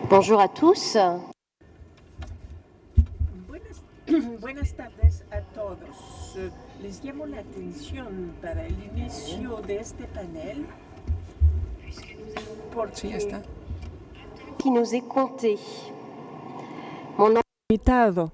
Bonjour à tous. Buenas, buenas tardes a todos. Les llamo la atención para el inicio de este panel porque Sí, ya está. Qui nous est compté. Mon nom invitado.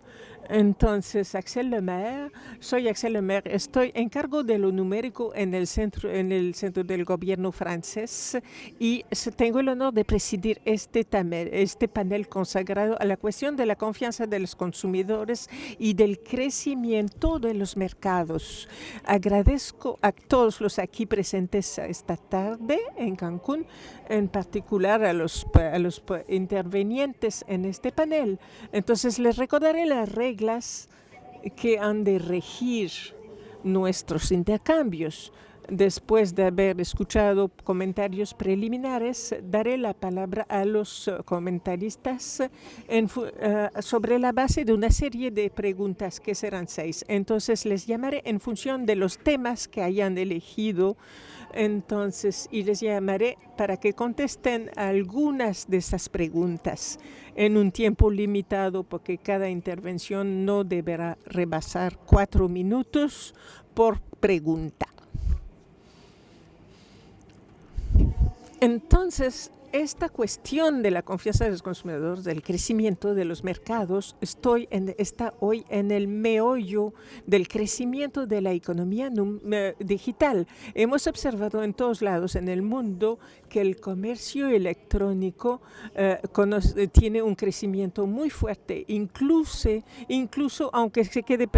Entonces, Axel Lemaire, soy Axel Lemaire, estoy en cargo de lo numérico en el centro del gobierno francés y tengo el honor de presidir este panel consagrado a la cuestión de la confianza de los consumidores y del crecimiento de los mercados. Agradezco a todos los aquí presentes esta tarde en Cancún, en particular a los intervenientes en este panel. Entonces, les recordaré las reglas que han de regir nuestros intercambios. Después de haber escuchado comentarios preliminares, daré la palabra a los comentaristas sobre la base de una serie de preguntas que serán 6. Entonces, les llamaré en función de los temas que hayan elegido. Entonces, y les llamaré para que contesten algunas de esas preguntas en un tiempo limitado, porque cada intervención no deberá rebasar 4 minutos por pregunta. Entonces, esta cuestión de la confianza de los consumidores, del crecimiento de los mercados, está hoy en el meollo del crecimiento de la economía digital. Hemos observado en todos lados en el mundo que el comercio electrónico tiene un crecimiento muy fuerte, incluso aunque se quede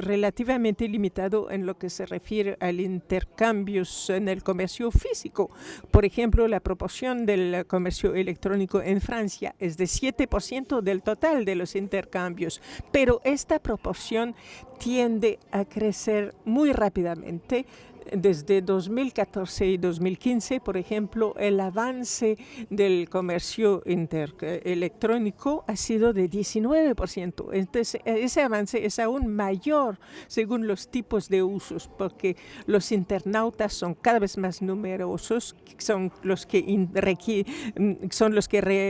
relativamente limitado en lo que se refiere al intercambios en el comercio físico. Por ejemplo, la proporción del comercio electrónico en Francia es de 7% del total de los intercambios, pero esta proporción tiende a crecer muy rápidamente. Desde 2014 y 2015, por ejemplo, el avance del comercio electrónico ha sido de 19%. Entonces, ese avance es aún mayor según los tipos de usos, porque los internautas son cada vez más numerosos, son los que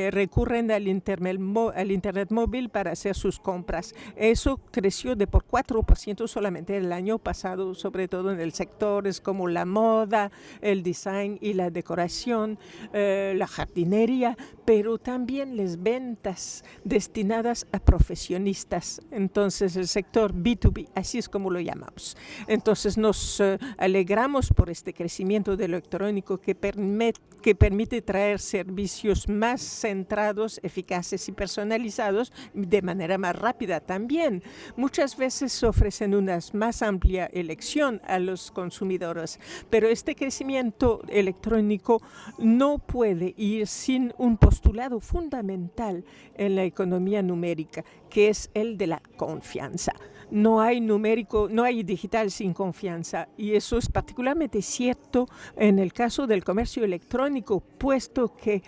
recurren al Internet móvil para hacer sus compras. Eso creció de por 4% solamente el año pasado, sobre todo en el sector como la moda, el design y la decoración, la jardinería, pero también las ventas destinadas a profesionistas. Entonces, el sector B2B, así es como lo llamamos. Entonces, nos alegramos por este crecimiento de lo electrónico que permite traer servicios más centrados, eficaces y personalizados de manera más rápida también. Muchas veces ofrecen una más amplia elección a los consumidores, pero este crecimiento electrónico no puede ir sin un postulado fundamental en la economía numérica, que es el de la confianza. No hay digital sin confianza, y eso es particularmente cierto en el caso del comercio electrónico, puesto que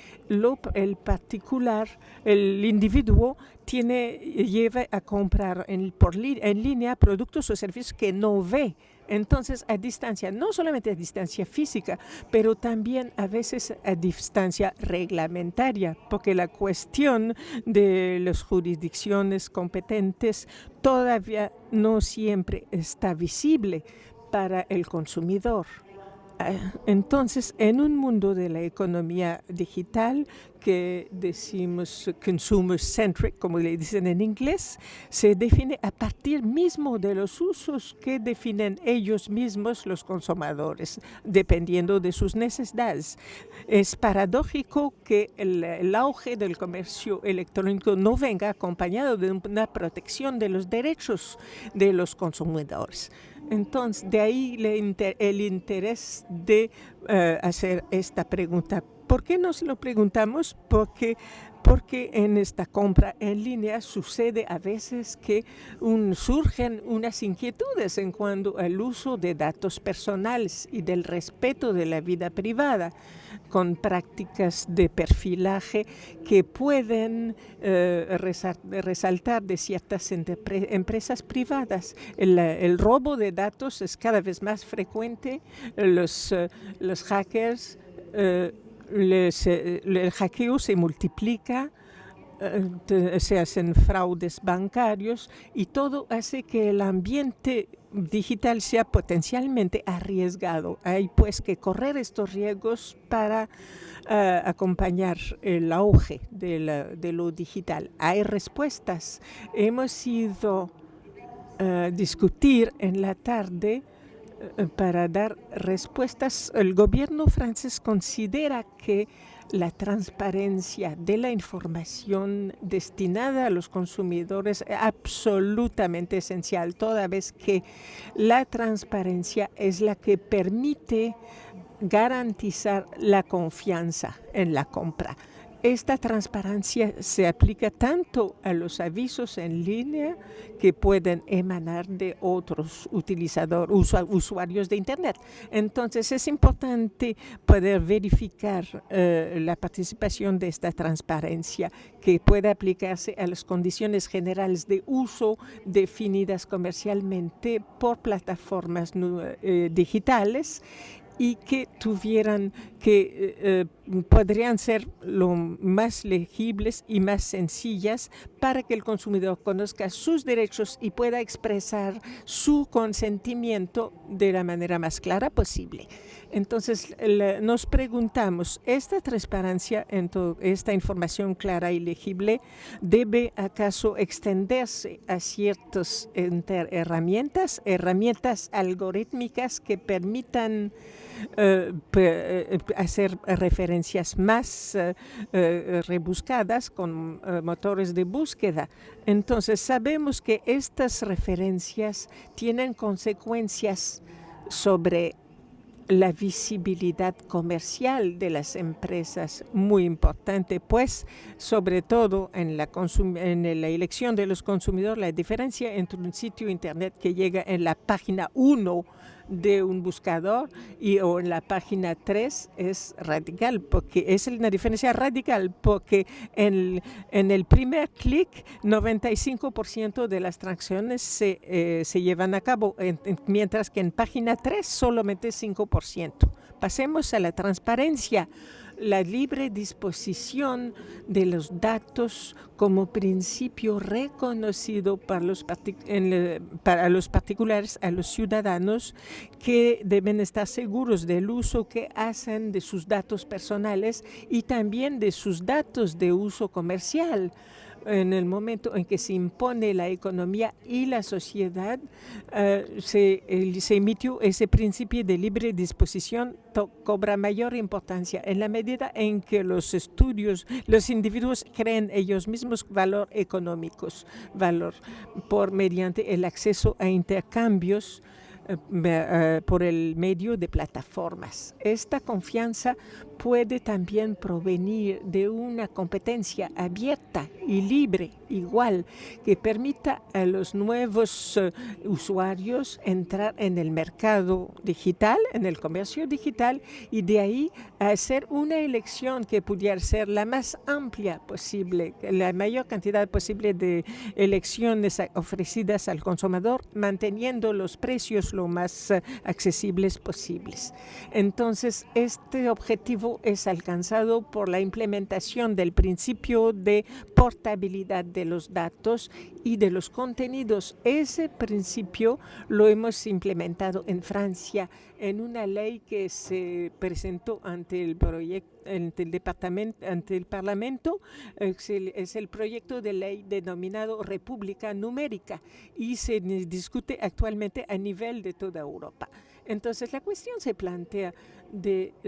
el individuo lleva a comprar en línea productos o servicios que no ve. Entonces, a distancia, no solamente a distancia física, pero también a veces a distancia reglamentaria, porque la cuestión de las jurisdicciones competentes todavía no siempre está visible para el consumidor. Entonces, en un mundo de la economía digital que decimos consumer-centric, como le dicen en inglés, se define a partir mismo de los usos que definen ellos mismos los consumidores, dependiendo de sus necesidades. Es paradójico que el auge del comercio electrónico no venga acompañado de una protección de los derechos de los consumidores. Entonces, de ahí el interés de hacer esta pregunta. ¿Por qué nos lo preguntamos? Porque en esta compra en línea sucede a veces que surgen unas inquietudes en cuanto al uso de datos personales y del respeto de la vida privada, con prácticas de perfilaje que pueden resaltar de ciertas empresas privadas. El robo de datos es cada vez más frecuente. Los hackers el hackeo se multiplica se hacen fraudes bancarios y todo hace que el ambiente digital sea potencialmente arriesgado. Hay pues que correr estos riesgos para acompañar el auge de lo digital. Hay respuestas. Hemos ido a discutir en la tarde para dar respuestas. El gobierno francés considera que la transparencia de la información destinada a los consumidores es absolutamente esencial, toda vez que la transparencia es la que permite garantizar la confianza en la compra. Esta transparencia se aplica tanto a los avisos en línea que pueden emanar de otros usuarios de Internet. Entonces es importante poder verificar la participación de esta transparencia que puede aplicarse a las condiciones generales de uso definidas comercialmente por plataformas digitales y que podrían ser lo más legibles y más sencillas para que el consumidor conozca sus derechos y pueda expresar su consentimiento de la manera más clara posible. Entonces, nos preguntamos, ¿esta transparencia, esta información clara y legible, debe acaso extenderse a ciertas herramientas algorítmicas que permitan hacer referencias más rebuscadas con motores de búsqueda? Entonces sabemos que estas referencias tienen consecuencias sobre la visibilidad comercial de las empresas, muy importante, pues sobre todo en la elección de los consumidores, la diferencia entre un sitio internet que llega en la página 1 de un buscador o en la página 3 es radical, porque es una diferencia radical, porque en el primer clic 95% de las transacciones se llevan a cabo, mientras que en página 3 solamente 5%. Pasemos a la transparencia. La libre disposición de los datos como principio reconocido para los particulares, a los ciudadanos, que deben estar seguros del uso que hacen de sus datos personales y también de sus datos de uso comercial. En el momento en que se impone la economía y la sociedad, se emitió ese principio de libre disposición, cobra mayor importancia en la medida en que los individuos creen ellos mismos valor económicos, mediante el acceso a intercambios por el medio de plataformas. Esta confianza puede también provenir de una competencia abierta y libre, igual, que permita a los nuevos usuarios entrar en el mercado digital, en el comercio digital, y de ahí hacer una elección que pudiera ser la más amplia posible, la mayor cantidad posible de elecciones ofrecidas al consumidor, manteniendo los precios lo más accesibles posibles. Entonces, este objetivo es alcanzado por la implementación del principio de portabilidad de los datos y de los contenidos. Ese principio lo hemos implementado en Francia en una ley que se presentó ante el Parlamento. Es el proyecto de ley denominado República Numérica y se discute actualmente a nivel de toda Europa. Entonces, la cuestión se plantea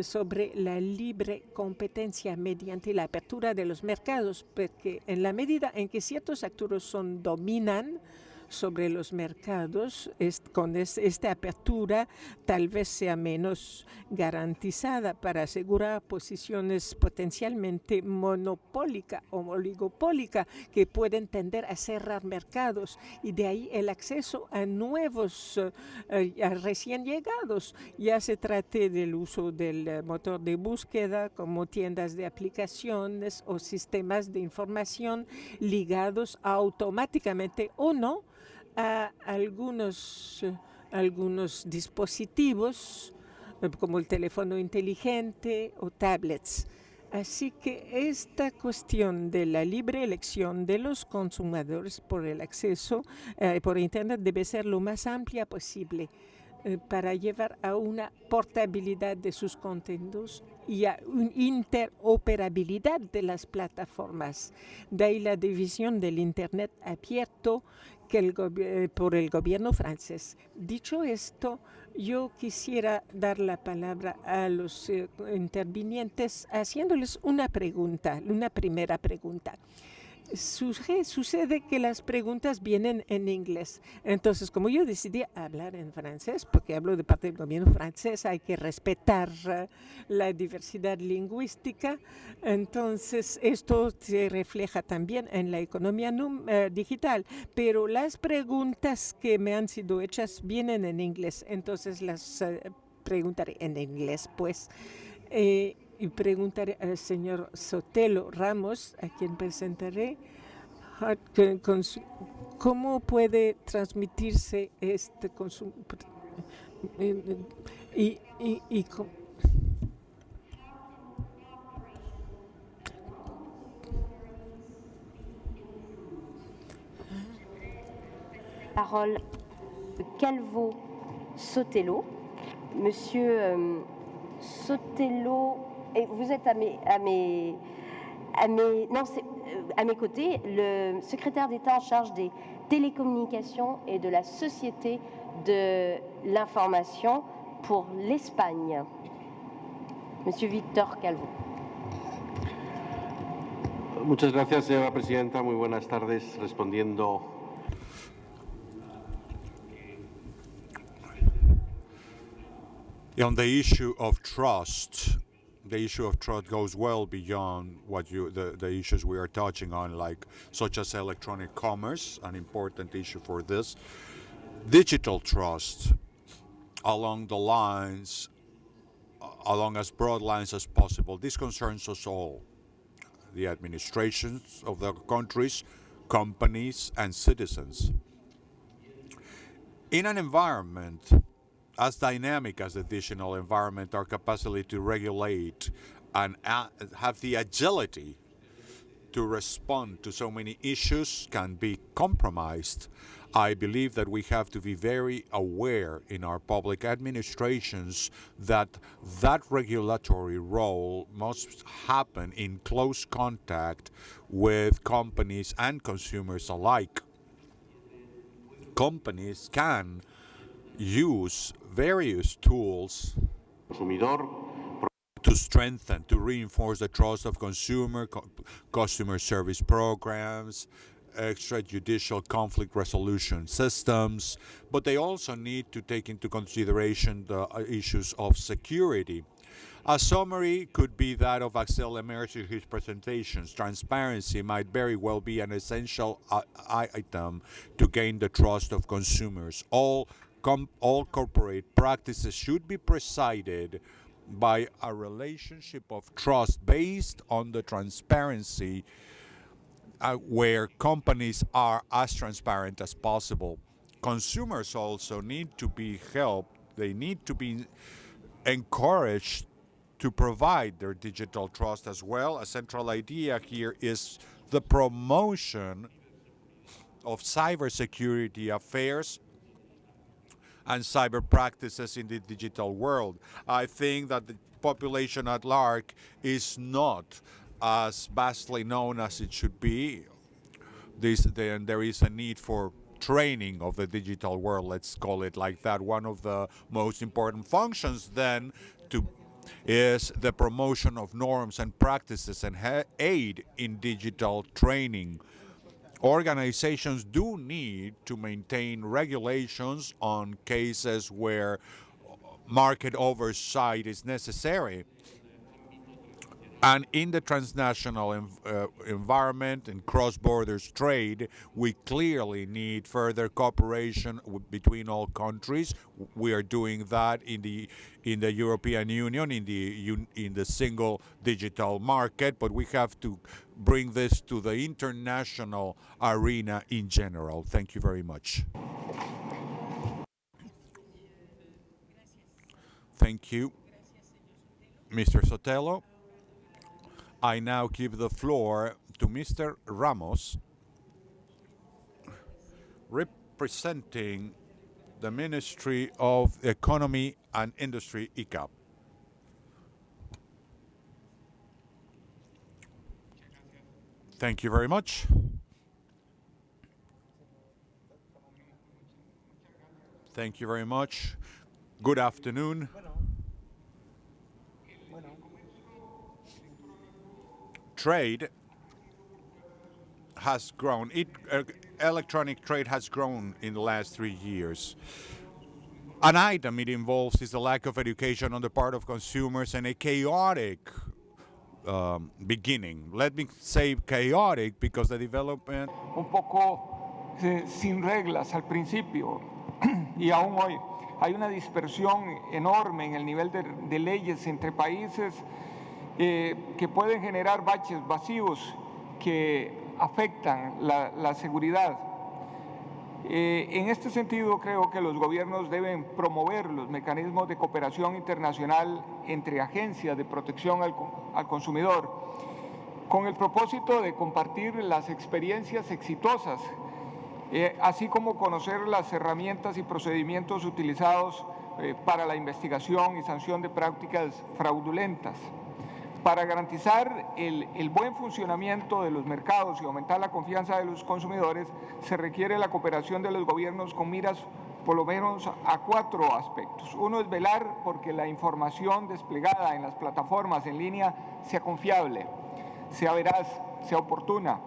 sobre la libre competencia mediante la apertura de los mercados, porque en la medida en que ciertos actores dominan sobre los mercados, con esta apertura tal vez sea menos garantizada para asegurar posiciones potencialmente monopólicas o oligopólicas que pueden tender a cerrar mercados, y de ahí el acceso a nuevos recién llegados, ya se trate del uso del motor de búsqueda como tiendas de aplicaciones o sistemas de información ligados automáticamente o no a algunos dispositivos como el teléfono inteligente o tablets. Así que esta cuestión de la libre elección de los consumidores por el acceso por Internet debe ser lo más amplia posible para llevar a una portabilidad de sus contenidos y a una interoperabilidad de las plataformas. De ahí la división del Internet abierto por el gobierno francés. Dicho esto, yo quisiera dar la palabra a los intervinientes haciéndoles una pregunta, una primera pregunta. Sucede que las preguntas vienen en inglés. Entonces, como yo decidí hablar en francés, porque hablo de parte del gobierno francés, hay que respetar la diversidad lingüística. Entonces, esto se refleja también en la economía digital. Pero las preguntas que me han sido hechas vienen en inglés. Entonces, las preguntaré en inglés, pues. Y preguntaré al señor Sotelo Ramos, a quien presentaré, cómo puede transmitirse este consumo. Parole Calvo Sotelo. Monsieur Sotelo, et vous êtes à mes côtés, le secrétaire d'État en charge des télécommunications et de la société de l'information pour l'Espagne, Monsieur Víctor Calvo. Muchas gracias, señora presidenta. Muy buenas tardes. Respondiendo on the issue of trust, the issue of trust goes well beyond what the issues we are touching on, like such as electronic commerce, an important issue for this. Digital trust along as broad lines as possible. This concerns us all, the administrations of the countries, companies, and citizens. In an environment as dynamic as the digital environment, our capacity to regulate and have the agility to respond to so many issues can be compromised. I believe that we have to be very aware in our public administrations that regulatory role must happen in close contact with companies and consumers alike. Companies can use various tools to strengthen, to reinforce the trust of customer service programs, extrajudicial conflict resolution systems, but they also need to take into consideration the issues of security. A summary could be that of Axel Emers in his presentations. Transparency might very well be an essential item to gain the trust of consumers. All corporate practices should be presided by a relationship of trust based on the transparency where companies are as transparent as possible. Consumers also need to be helped. They need to be encouraged to provide their digital trust as well. A central idea here is the promotion of cybersecurity affairs and cyber practices in the digital world. I think that the population at large is not as vastly known as it should be. There is a need for training of the digital world, let's call it like that. One of the most important functions then is the promotion of norms and practices and aid in digital training. Organizations do need to maintain regulations on cases where market oversight is necessary. And in the transnational environment and cross-border trade, we clearly need further cooperation between all countries. We are doing that in the European Union, in the single digital market, but we have to bring this to the international arena in general. Thank you very much. Thank you, Mr. Sotelo. I now give the floor to Mr. Ramos, representing the Ministry of Economy and Industry, ICAP. Thank you very much. Thank you very much. Good afternoon. Trade has grown. Electronic trade has grown in the last 3 years. An item it involves is the lack of education on the part of consumers and a chaotic beginning. Let me say chaotic because the development un poco sin reglas al principio y aún hoy hay una dispersión enorme en el nivel de leyes entre países que pueden generar baches vacíos que afectan la seguridad. En este sentido, creo que los gobiernos deben promover los mecanismos de cooperación internacional entre agencias de protección al consumidor, con el propósito de compartir las experiencias exitosas, así como conocer las herramientas y procedimientos utilizados para la investigación y sanción de prácticas fraudulentas. Para garantizar el buen funcionamiento de los mercados y aumentar la confianza de los consumidores, se requiere la cooperación de los gobiernos con miras por lo menos a 4 aspectos. Uno es velar porque la información desplegada en las plataformas en línea sea confiable, sea veraz, sea oportuna.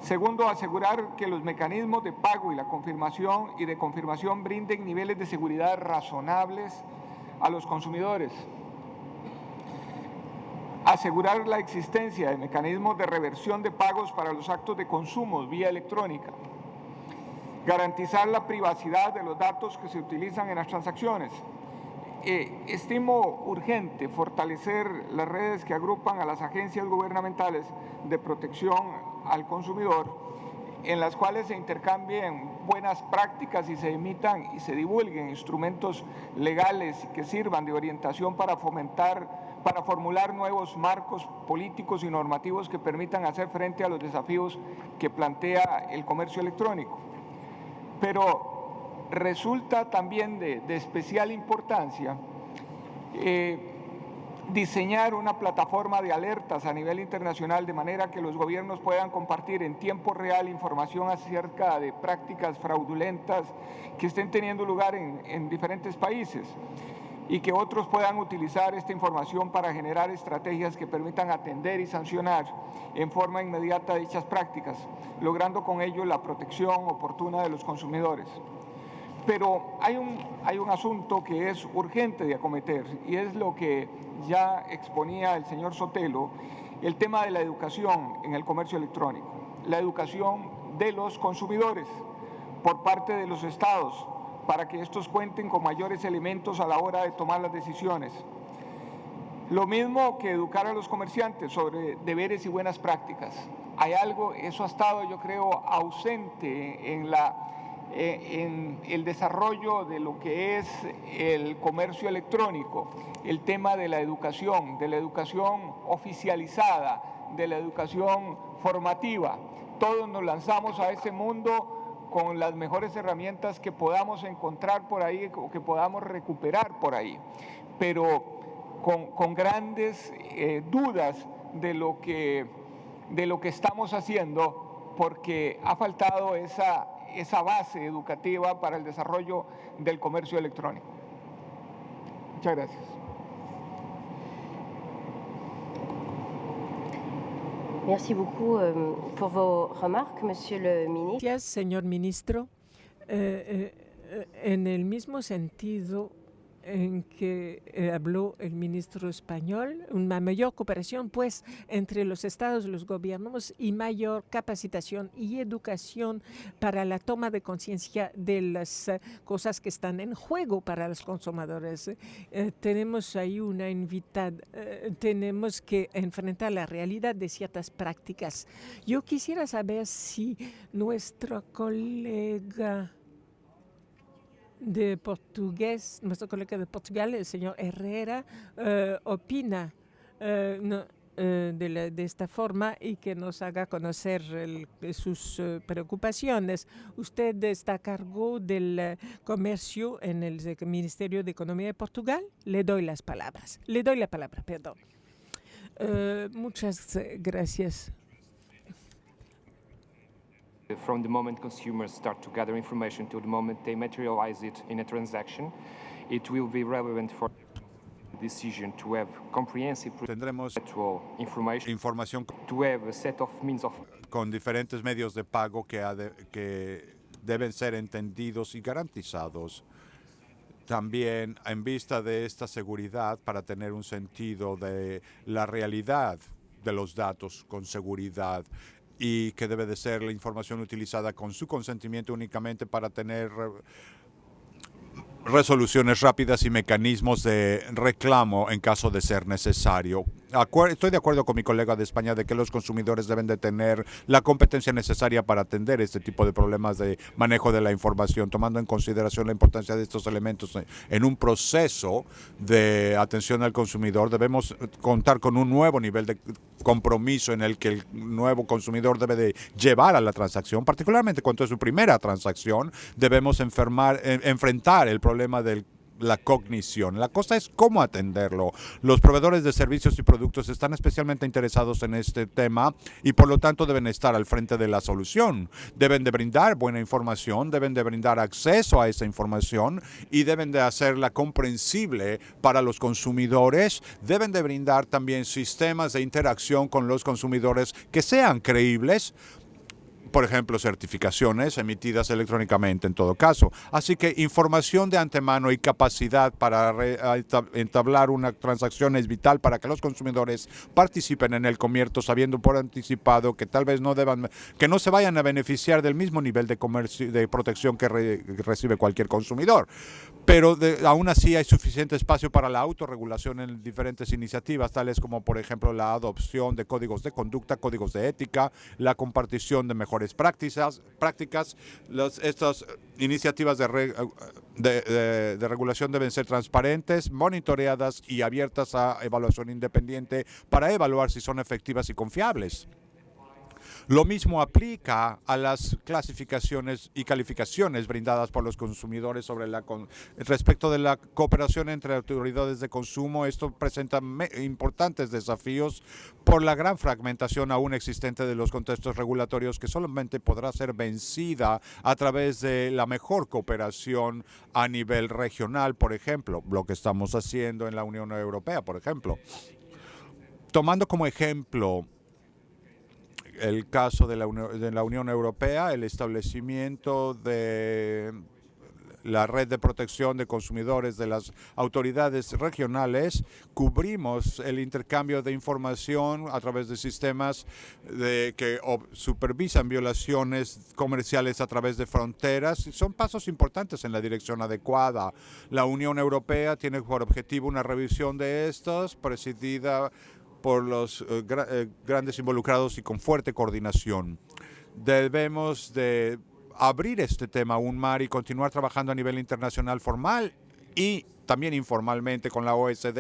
Segundo, asegurar que los mecanismos de pago y de confirmación brinden niveles de seguridad razonables a los consumidores. Asegurar la existencia de mecanismos de reversión de pagos para los actos de consumo vía electrónica. Garantizar la privacidad de los datos que se utilizan en las transacciones. Estimo urgente fortalecer las redes que agrupan a las agencias gubernamentales de protección al consumidor, en las cuales se intercambien buenas prácticas y se emitan y se divulguen instrumentos legales que sirvan de orientación para formular nuevos marcos políticos y normativos que permitan hacer frente a los desafíos que plantea el comercio electrónico. Pero resulta también de especial importancia diseñar una plataforma de alertas a nivel internacional de manera que los gobiernos puedan compartir en tiempo real información acerca de prácticas fraudulentas que estén teniendo lugar en diferentes países y que otros puedan utilizar esta información para generar estrategias que permitan atender y sancionar en forma inmediata dichas prácticas, logrando con ello la protección oportuna de los consumidores. Pero hay un asunto que es urgente de acometer y es lo que ya exponía el señor Sotelo, el tema de la educación en el comercio electrónico, la educación de los consumidores por parte de los estados para que estos cuenten con mayores elementos a la hora de tomar las decisiones. Lo mismo que educar a los comerciantes sobre deberes y buenas prácticas. Hay algo, eso ha estado yo creo ausente en el desarrollo de lo que es el comercio electrónico, el tema de la educación oficializada, de la educación formativa. Todos nos lanzamos a ese mundo con las mejores herramientas que podamos encontrar por ahí o que podamos recuperar por ahí, pero con grandes dudas de lo que estamos haciendo porque ha faltado esa base educativa para el desarrollo del comercio electrónico. Muchas gracias. Merci beaucoup pour vos remarques, Monsieur le Ministre. Gracias, señor ministro. En el mismo sentido en que habló el ministro español, una mayor cooperación pues entre los estados y los gobiernos y mayor capacitación y educación para la toma de conciencia de las cosas que están en juego para los consumidores. Tenemos ahí una invitada, tenemos que enfrentar la realidad de ciertas prácticas. Yo quisiera saber si nuestro colega de nuestro colega de Portugal, el señor Herrera, opina. de esta forma y que nos haga conocer sus preocupaciones. Usted está a cargo del comercio en el Ministerio de Economía de Portugal. Le doy la palabra, perdón. Muchas gracias. From the moment consumers start to gather information to the moment they materialize it in a transaction, it will be relevant for decision to have comprehensive Tendremos information to have a set of means of con diferentes medios de pago que deben ser entendidos y garantizados. También en vista de esta seguridad, para tener un sentido de la realidad de los datos con seguridad, y que debe de ser la información utilizada con su consentimiento únicamente para tener resoluciones rápidas y mecanismos de reclamo en caso de ser necesario. Estoy de acuerdo con mi colega de España de que los consumidores deben de tener la competencia necesaria para atender este tipo de problemas de manejo de la información, tomando en consideración la importancia de estos elementos en un proceso de atención al consumidor. Debemos contar con un nuevo nivel de compromiso en el que el nuevo consumidor debe de llevar a la transacción, particularmente cuando es su primera transacción. Debemos enfrentar el problema de la cognición. La cosa es cómo atenderlo. Los proveedores de servicios y productos están especialmente interesados en este tema y por lo tanto deben estar al frente de la solución. Deben de brindar buena información, deben de brindar acceso a esa información y deben de hacerla comprensible para los consumidores. Deben de brindar también sistemas de interacción con los consumidores que sean creíbles. Por ejemplo, certificaciones emitidas electrónicamente en todo caso. Así que información de antemano y capacidad para entablar una transacción es vital para que los consumidores participen en el comercio sabiendo por anticipado que tal vez que no se vayan a beneficiar del mismo nivel de protección que recibe cualquier consumidor. Pero aún así hay suficiente espacio para la autorregulación en diferentes iniciativas, tales como, por ejemplo, la adopción de códigos de conducta, códigos de ética, la compartición de mejores prácticas. Estas iniciativas de regulación deben ser transparentes, monitoreadas y abiertas a evaluación independiente para evaluar si son efectivas y confiables. Lo mismo aplica a las clasificaciones y calificaciones brindadas por los consumidores respecto de la cooperación entre autoridades de consumo. Esto presenta importantes desafíos por la gran fragmentación aún existente de los contextos regulatorios, que solamente podrá ser vencida a través de la mejor cooperación a nivel regional, por ejemplo, lo que estamos haciendo en la Unión Europea, por ejemplo. Tomando como ejemplo el caso de la Unión Europea, el establecimiento de la red de protección de consumidores de las autoridades regionales, cubrimos el intercambio de información a través de sistemas que supervisan violaciones comerciales a través de fronteras. Son pasos importantes en la dirección adecuada. La Unión Europea tiene por objetivo una revisión de estos, presidida por los grandes involucrados y con fuerte coordinación. Debemos de abrir este tema aún más y continuar trabajando a nivel internacional formal y también informalmente con la OSD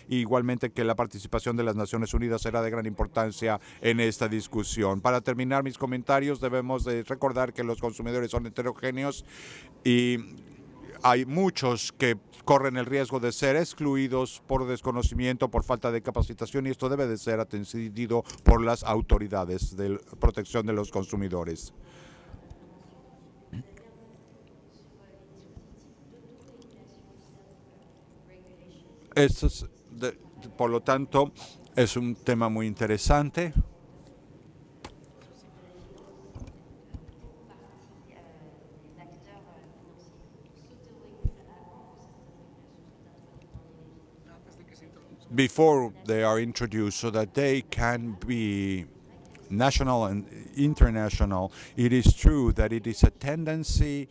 y igualmente que la participación de las Naciones Unidas será de gran importancia en esta discusión. Para terminar mis comentarios, debemos de recordar que los consumidores son heterogéneos y hay muchos que corren el riesgo de ser excluidos por desconocimiento, por falta de capacitación, y esto debe de ser atendido por las autoridades de protección de los consumidores. Por lo tanto, es un tema muy interesante. Before they are introduced so that they can be national and international, it is true that it is a tendency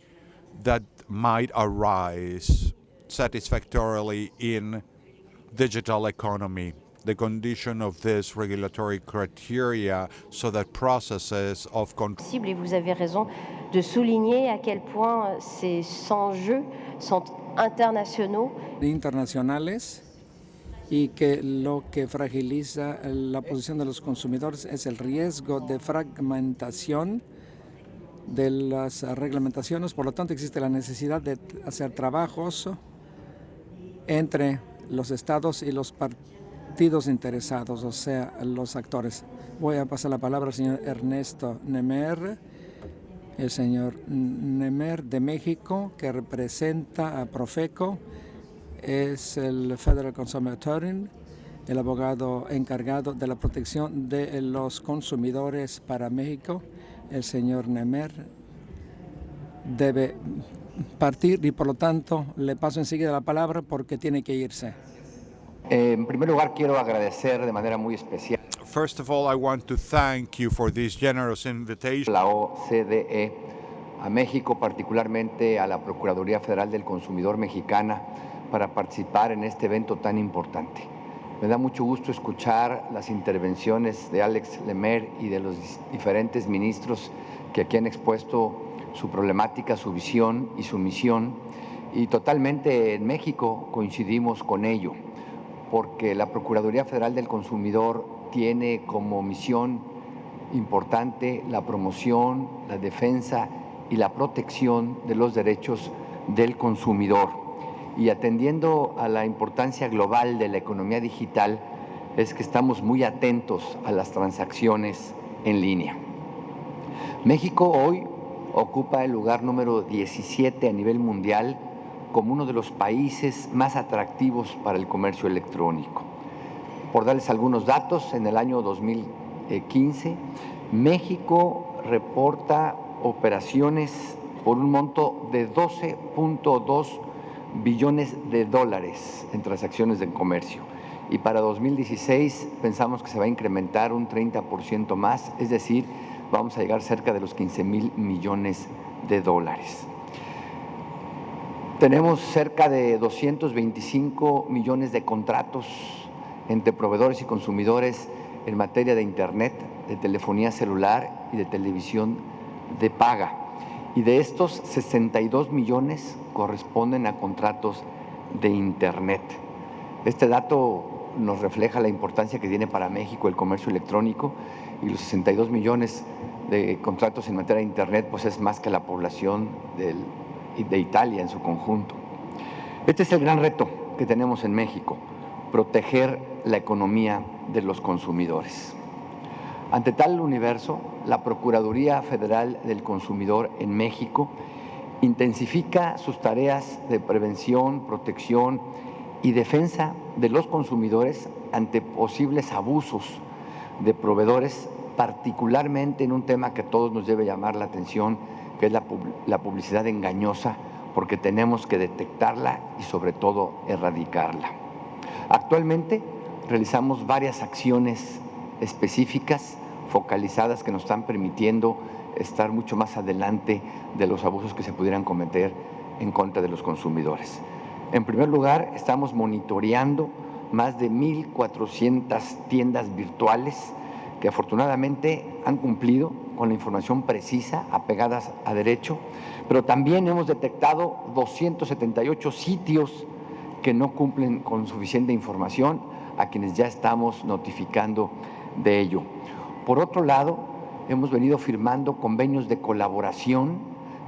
that might arise satisfactorily in digital economy. The condition of this regulatory criteria so that processes of control. Et vous avez raison de souligner à quel point ces enjeux sont internationaux. Internacionales. y que lo que fragiliza la posición de los consumidores es el riesgo de fragmentación de las reglamentaciones. Por lo tanto, existe la necesidad de hacer trabajos entre los estados y los partidos interesados, o sea, los actores. Voy a pasar la palabra al señor Ernesto Nemer, el señor Nemer de México, que representa a Profeco, es el Federal Consumer Attorney, el abogado encargado de la protección de los consumidores para México. El señor Nemer debe partir y por lo tanto le paso enseguida la palabra porque tiene que irse. En primer lugar, quiero agradecer de manera muy especial First of all, I want to thank you for this generous invitation. a la OCDE, a México, particularmente a la Procuraduría Federal del Consumidor Mexicana, para participar en este evento tan importante. Me da mucho gusto escuchar las intervenciones de Alex Lemer y de los diferentes ministros que aquí han expuesto su problemática, su visión y su misión. Y totalmente en México coincidimos con ello, porque la Procuraduría Federal del Consumidor tiene como misión importante la promoción, la defensa y la protección de los derechos del consumidor. Y atendiendo a la importancia global de la economía digital, es que estamos muy atentos a las transacciones en línea. México hoy ocupa el lugar número 17 a nivel mundial como uno de los países más atractivos para el comercio electrónico. Por darles algunos datos, en el año 2015, México reporta operaciones por un monto de 12.2 billones de dólares en transacciones de comercio. Y para 2016 pensamos que se va a incrementar un 30% más, es decir, vamos a llegar cerca de los 15,000 millones de dólares. Tenemos cerca de 225 millones de contratos entre proveedores y consumidores en materia de Internet, de telefonía celular y de televisión de paga. Y de estos, 62 millones corresponden a contratos de Internet. Este dato nos refleja la importancia que tiene para México el comercio electrónico, y los 62 millones de contratos en materia de Internet pues es más que la población de Italia en su conjunto. Este es el gran reto que tenemos en México: proteger la economía de los consumidores. Ante tal universo, la Procuraduría Federal del Consumidor en México intensifica sus tareas de prevención, protección y defensa de los consumidores ante posibles abusos de proveedores, particularmente en un tema que a todos nos debe llamar la atención, que es la publicidad engañosa, porque tenemos que detectarla y sobre todo erradicarla. Actualmente realizamos varias acciones específicas, focalizadas, que nos están permitiendo estar mucho más adelante de los abusos que se pudieran cometer en contra de los consumidores. En primer lugar, estamos monitoreando más de 1,400 tiendas virtuales que afortunadamente han cumplido con la información precisa, apegadas a derecho, pero también hemos detectado 278 sitios que no cumplen con suficiente información, a quienes ya estamos notificando de ello. Por otro lado, hemos venido firmando convenios de colaboración,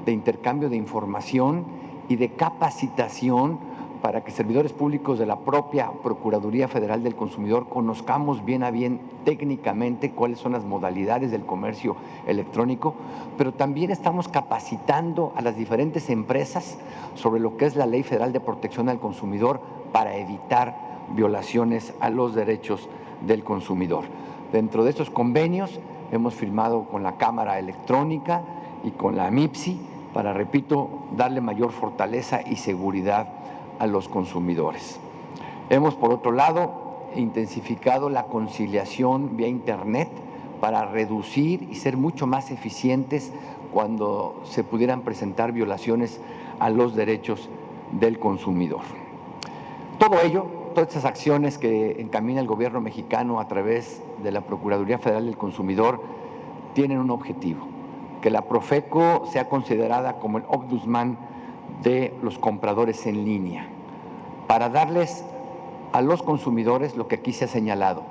de intercambio de información y de capacitación para que servidores públicos de la propia Procuraduría Federal del Consumidor conozcamos bien a bien técnicamente cuáles son las modalidades del comercio electrónico, pero también estamos capacitando a las diferentes empresas sobre lo que es la Ley Federal de Protección al Consumidor para evitar violaciones a los derechos del consumidor. Dentro de estos convenios hemos firmado con la Cámara Electrónica y con la MIPSI para, repito, darle mayor fortaleza y seguridad a los consumidores. Hemos, por otro lado, intensificado la conciliación vía Internet para reducir y ser mucho más eficientes cuando se pudieran presentar violaciones a los derechos del consumidor. Todo ello, todas estas acciones que encamina el gobierno mexicano a través de la Procuraduría Federal del Consumidor tienen un objetivo: que la Profeco sea considerada como el ombudsman de los compradores en línea, para darles a los consumidores lo que aquí se ha señalado: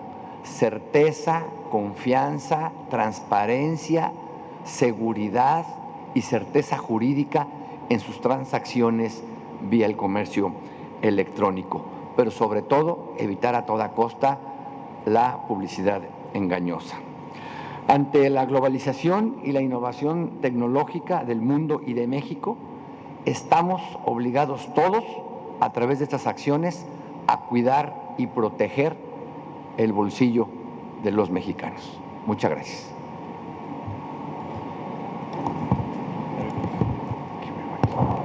certeza, confianza, transparencia, seguridad y certeza jurídica en sus transacciones vía el comercio electrónico, pero sobre todo evitar a toda costa la publicidad engañosa. Ante la globalización y la innovación tecnológica del mundo y de México, estamos obligados todos, a través de estas acciones, a cuidar y proteger el bolsillo de los mexicanos. Muchas gracias.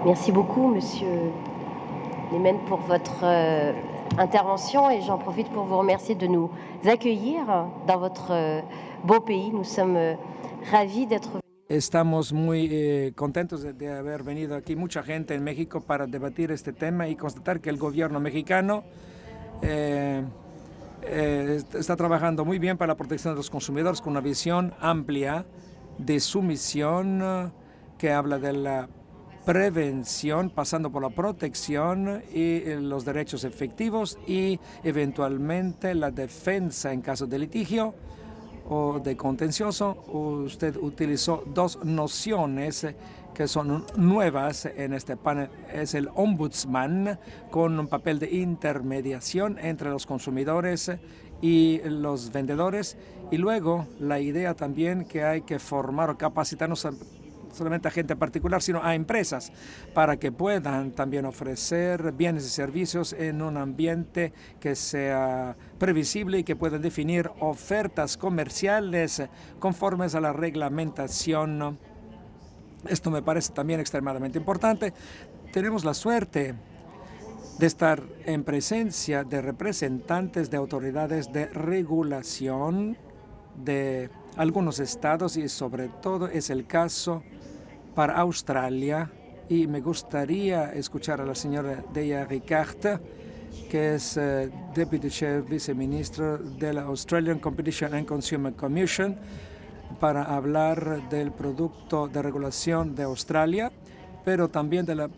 Merci beaucoup, Monsieur Nemen, pour votre intervention, et j'en profite pour vous remercier de nous accueillir dans votre beau pays. Nous sommes ravis d'être venus. Estamos muy contentos de haber venido aquí mucha gente en México para debatir este tema y constatar que el gobierno mexicano está trabajando muy bien para la protección de los consumidores con una visión amplia de su misión que habla de la prevención, pasando por la protección y los derechos efectivos y eventualmente la defensa en caso de litigio o de contencioso. Usted utilizó dos nociones que son nuevas en este panel. Es el ombudsman, con un papel de intermediación entre los consumidores y los vendedores, y luego la idea también que hay que formar o capacitarnos solamente a gente particular, sino a empresas, para que puedan también ofrecer bienes y servicios en un ambiente que sea previsible y que puedan definir ofertas comerciales conformes a la reglamentación. Esto me parece también extremadamente importante. Tenemos la suerte de estar en presencia de representantes de autoridades de regulación de algunos estados, y sobre todo es el caso para Australia, y me gustaría escuchar a la señora Deya Ricard, que es Deputy Chair, viceministro de la Australian Competition and Consumer Commission, para hablar del producto de regulación de Australia, pero también de la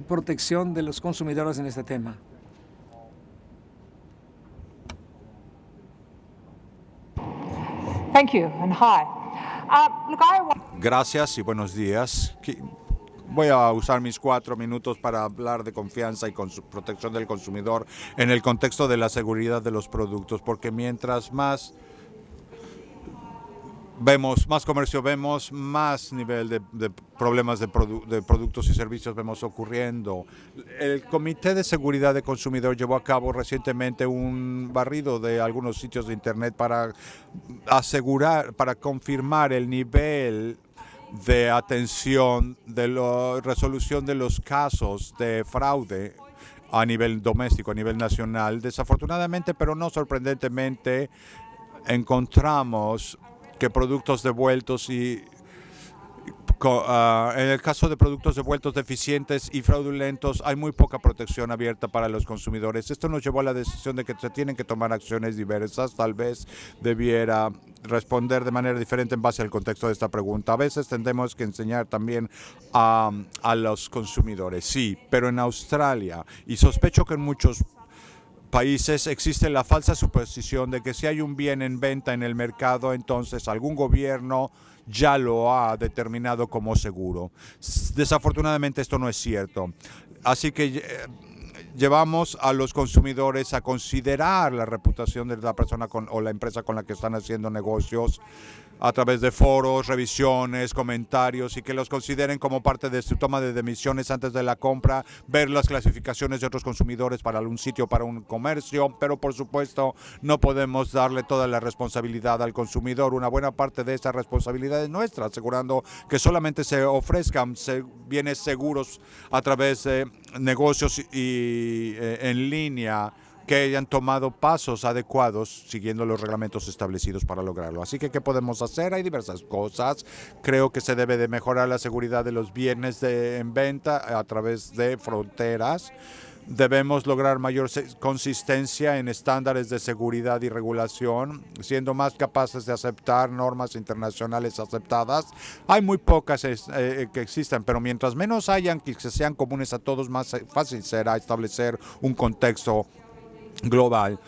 protección de los consumidores en este tema. Thank you and hi. Gracias y buenos días. Voy a usar mis 4 minutos para hablar de confianza y protección del consumidor en el contexto de la seguridad de los productos, porque mientras más comercio vemos, más nivel de problemas de productos y servicios vemos ocurriendo. El Comité de Seguridad de Consumidor llevó a cabo recientemente un barrido de algunos sitios de Internet para confirmar el nivel de atención de la resolución de los casos de fraude a nivel doméstico, a nivel nacional. Desafortunadamente, pero no sorprendentemente, encontramos que productos devueltos en el caso de productos devueltos deficientes y fraudulentos hay muy poca protección abierta para los consumidores. Esto nos llevó a la decisión de que se tienen que tomar acciones diversas. Tal vez debiera responder de manera diferente en base al contexto de esta pregunta. A veces tendemos que enseñar también a los consumidores, sí, pero en Australia, y sospecho que en muchos países existe la falsa suposición de que si hay un bien en venta en el mercado, entonces algún gobierno ya lo ha determinado como seguro. Desafortunadamente esto no es cierto. Así que llevamos a los consumidores a considerar la reputación de la persona o la empresa con la que están haciendo negocios a través de foros, revisiones, comentarios, y que los consideren como parte de su toma de decisiones antes de la compra, ver las clasificaciones de otros consumidores para un sitio, para un comercio, pero por supuesto no podemos darle toda la responsabilidad al consumidor. Una buena parte de esa responsabilidad es nuestra, asegurando que solamente se ofrezcan bienes seguros a través de negocios y en línea que hayan tomado pasos adecuados siguiendo los reglamentos establecidos para lograrlo. Así que, ¿qué podemos hacer? Hay diversas cosas. Creo que se debe de mejorar la seguridad de los bienes en venta a través de fronteras. Debemos lograr mayor consistencia en estándares de seguridad y regulación, siendo más capaces de aceptar normas internacionales aceptadas. Hay muy pocas que existen, pero mientras menos hayan que sean comunes a todos, más fácil será establecer un contexto global.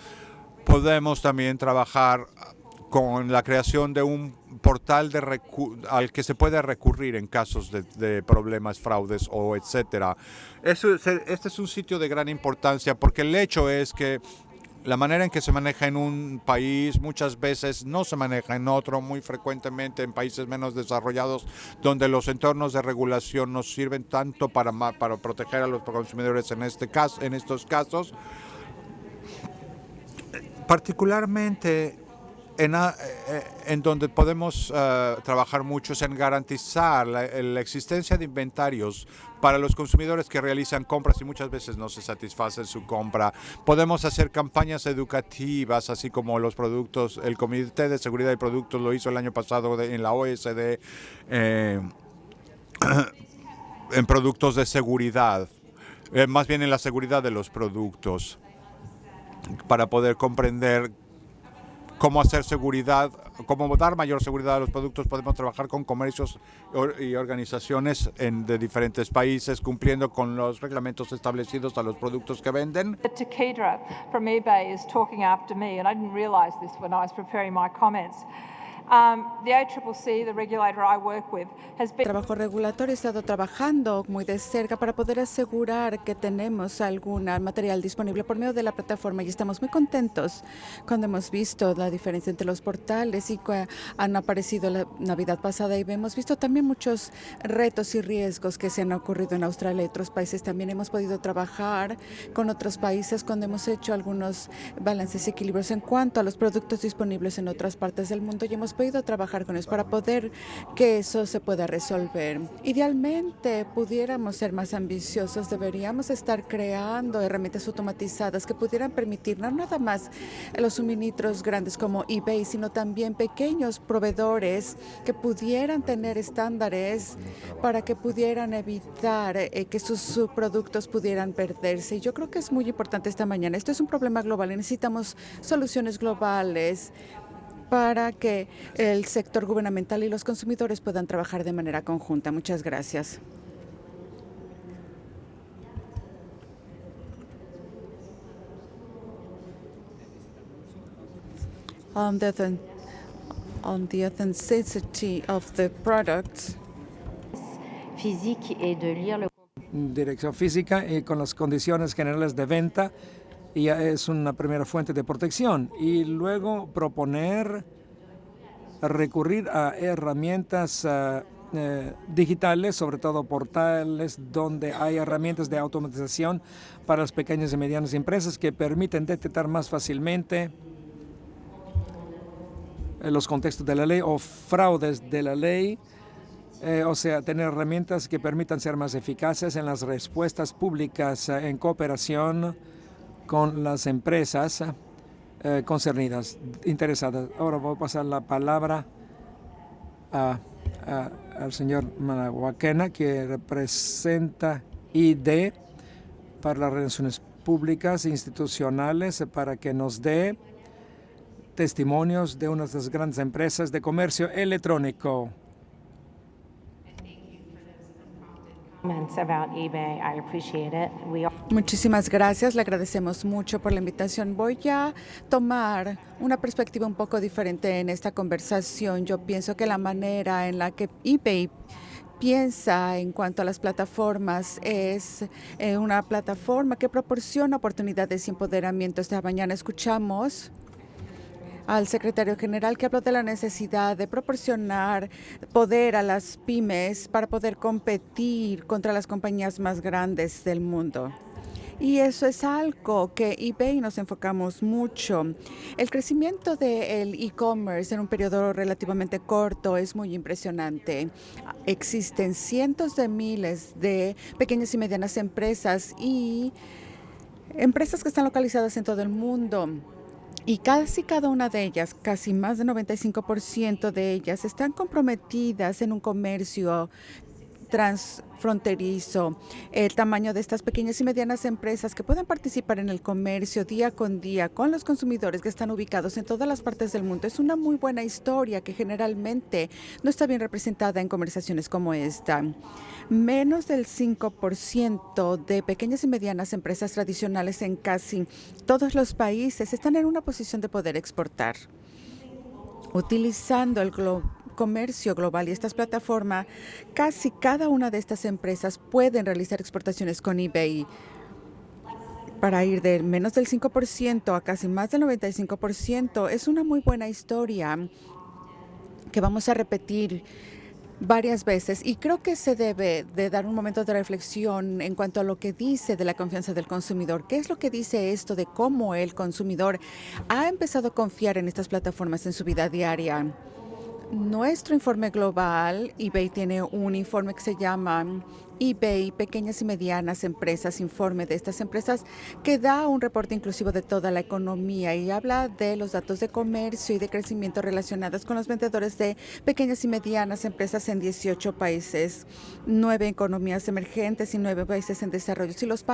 Podemos también trabajar con la creación de un portal al que se puede recurrir en casos de problemas, fraudes o etcétera. Este es un sitio de gran importancia porque el hecho es que la manera en que se maneja en un país muchas veces no se maneja en otro, muy frecuentemente en países menos desarrollados, donde los entornos de regulación nos sirven tanto para proteger a los consumidores en estos casos. Particularmente en donde podemos trabajar mucho es en garantizar la existencia de inventarios para los consumidores que realizan compras y muchas veces no se satisfacen su compra. Podemos hacer campañas educativas, así como los productos, el Comité de Seguridad de Productos lo hizo el año pasado en la OSD, en productos de seguridad, más bien en la seguridad de los productos, para poder comprender cómo hacer seguridad, cómo dar mayor seguridad a los productos. Podemos trabajar con comercios y organizaciones de diferentes países, cumpliendo con los reglamentos establecidos a los productos que venden. Takeda from eBay is talking after me, and I didn't realize this when I was preparing my comments. The ACCC, the regulator I work with, has been... Trabajo regulatorio ha estado trabajando muy de cerca para poder asegurar que tenemos algún material disponible por medio de la plataforma y estamos muy contentos cuando hemos visto la diferencia entre los portales y que han aparecido la Navidad pasada y hemos visto también muchos retos y riesgos que se han ocurrido en Australia y otros países. También hemos podido trabajar con otros países cuando hemos hecho algunos balances y equilibrios en cuanto a los productos disponibles en otras partes del mundo y hemos podido trabajar con ellos para poder que eso se pueda resolver. Idealmente pudiéramos ser más ambiciosos, deberíamos estar creando herramientas automatizadas que pudieran permitir no nada más los suministros grandes como eBay, sino también pequeños proveedores que pudieran tener estándares para que pudieran evitar que sus productos pudieran perderse. Y yo creo que es muy importante esta mañana. Esto es un problema global y necesitamos soluciones globales para que el sector gubernamental y los consumidores puedan trabajar de manera conjunta. Muchas gracias. On the authenticity of the products. Physique et de lire le... Dirección física y con las condiciones generales de venta. Y es una primera fuente de protección. Y luego proponer recurrir a herramientas digitales, sobre todo portales donde hay herramientas de automatización para las pequeñas y medianas empresas que permiten detectar más fácilmente los contextos de la ley o fraudes de la ley. O sea, tener herramientas que permitan ser más eficaces en las respuestas públicas en cooperación con las empresas concernidas, interesadas. Ahora voy a pasar la palabra al señor Manahuaquena, que representa ID para las relaciones públicas e institucionales, para que nos dé testimonios de una de las grandes empresas de comercio electrónico. Muchísimas gracias, le agradecemos mucho por la invitación. Voy a tomar una perspectiva un poco diferente en esta conversación. Yo pienso que la manera en la que eBay piensa en cuanto a las plataformas es una plataforma que proporciona oportunidades y empoderamiento. Esta mañana escuchamos al secretario general que habló de la necesidad de proporcionar poder a las pymes para poder competir contra las compañías más grandes del mundo. Y eso es algo que eBay nos enfocamos mucho. El crecimiento del e-commerce en un periodo relativamente corto es muy impresionante. Existen cientos de miles de pequeñas y medianas empresas y empresas que están localizadas en todo el mundo. Y casi cada una de ellas, casi más del 95% de ellas, están comprometidas en un comercio transfronterizo, el tamaño de estas pequeñas y medianas empresas que pueden participar en el comercio día con día con los consumidores que están ubicados en todas las partes del mundo. Es una muy buena historia que generalmente no está bien representada en conversaciones como esta. Menos del 5% de pequeñas y medianas empresas tradicionales en casi todos los países están en una posición de poder exportar. Utilizando el comercio global y estas plataformas, casi cada una de estas empresas pueden realizar exportaciones con eBay. Para ir de menos del 5% a casi más del 95%, es una muy buena historia que vamos a repetir varias veces, y creo que se debe de dar un momento de reflexión en cuanto a lo que dice de la confianza del consumidor. ¿Qué es lo que dice esto de cómo el consumidor ha empezado a confiar en estas plataformas en su vida diaria? Nuestro informe global, eBay tiene un informe que se llama eBay, Pequeñas y Medianas Empresas, informe de estas empresas, que da un reporte inclusivo de toda la economía y habla de los datos de comercio y de crecimiento relacionados con los vendedores de pequeñas y medianas empresas en 18 países, 9 economías emergentes y 9 países en desarrollo. Y los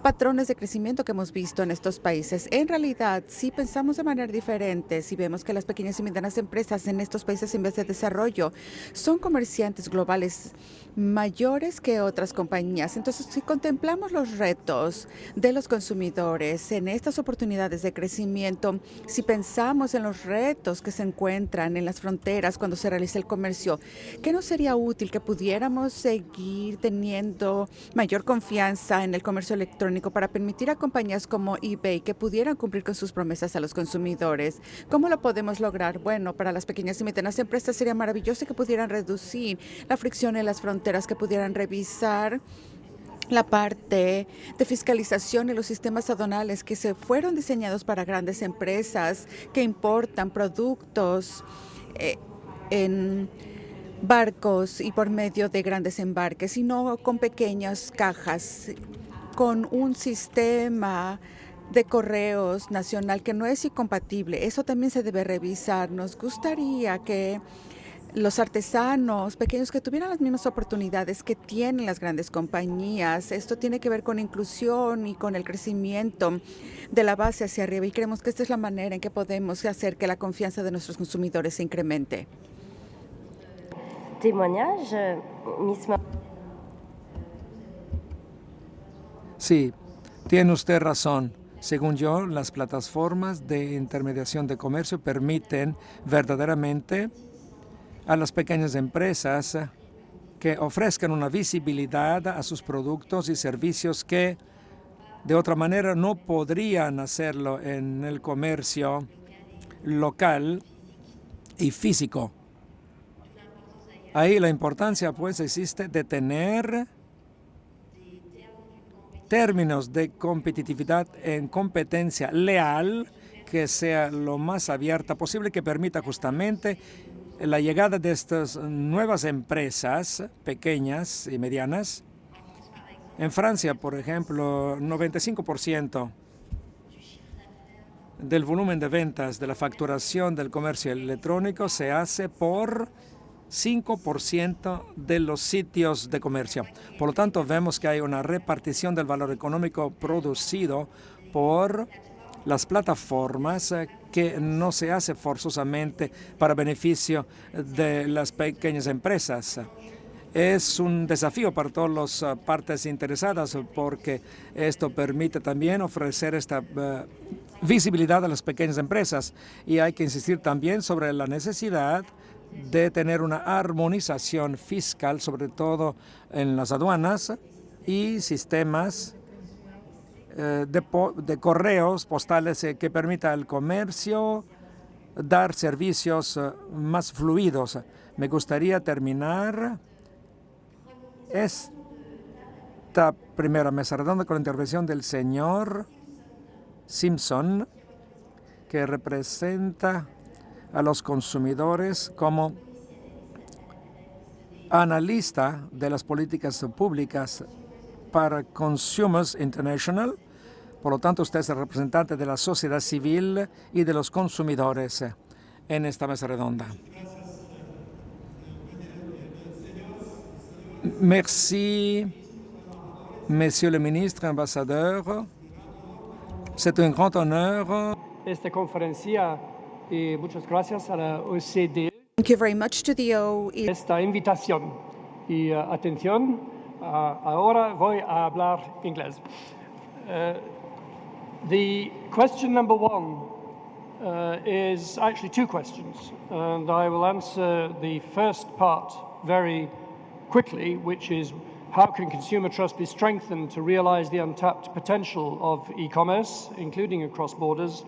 patrones de crecimiento que hemos visto en estos países, en realidad, si pensamos de manera diferente, si vemos que las pequeñas y medianas empresas en estos países en vez de desarrollo son comerciantes globales mayores que otras compañías. Entonces, si contemplamos los retos de los consumidores en estas oportunidades de crecimiento, si pensamos en los retos que se encuentran en las fronteras cuando se realiza el comercio, ¿qué nos sería útil que pudiéramos seguir teniendo mayor confianza en el comercio electrónico para permitir a compañías como eBay que pudieran cumplir con sus promesas a los consumidores? ¿Cómo lo podemos lograr? Bueno, para las pequeñas y medianas empresas sería maravilloso que pudieran reducir la fricción en las fronteras, que pudieran revisar la parte de fiscalización y los sistemas aduanales que se fueron diseñados para grandes empresas que importan productos en barcos y por medio de grandes embarques, y no con pequeñas cajas, con un sistema de correos nacional que no es incompatible. Eso también se debe revisar. Nos gustaría que los artesanos pequeños que tuvieran las mismas oportunidades que tienen las grandes compañías. Esto tiene que ver con inclusión y con el crecimiento de la base hacia arriba, y creemos que esta es la manera en que podemos hacer que la confianza de nuestros consumidores se incremente. Témoignage, Sí, tiene usted razón. Según yo, las plataformas de intermediación de comercio permiten verdaderamente a las pequeñas empresas que ofrezcan una visibilidad a sus productos y servicios que de otra manera no podrían hacerlo en el comercio local y físico. Ahí la importancia pues existe de tener términos de competitividad en competencia leal que sea lo más abierta posible, que permita justamente la llegada de estas nuevas empresas pequeñas y medianas. En Francia, por ejemplo, 95% del volumen de ventas de la facturación del comercio electrónico se hace por 5% de los sitios de comercio. Por lo tanto, vemos que hay una repartición del valor económico producido por las plataformas que no se hace forzosamente para beneficio de las pequeñas empresas. Es un desafío para todas las partes interesadas porque esto permite también ofrecer esta visibilidad a las pequeñas empresas, y hay que insistir también sobre la necesidad de tener una armonización fiscal, sobre todo en las aduanas y sistemas de correos postales que permita al comercio dar servicios más fluidos. Me gustaría terminar esta primera mesa redonda con la intervención del señor Simpson, que representa a los consumidores como analista de las políticas públicas para Consumers International. Por lo tanto, usted es el representante de la sociedad civil y de los consumidores en esta mesa redonda. Merci, Monsieur le Ministre, Ambassadeur. C'est un grand honneur. Esta conferencia y muchas gracias a la OCDE. Thank you very much to the OECD. Esta invitación y atención. Ahora voy a hablar inglés. The question number one is actually two questions, and I will answer the first part very quickly, which is how can consumer trust be strengthened to realize the untapped potential of e-commerce, including across borders?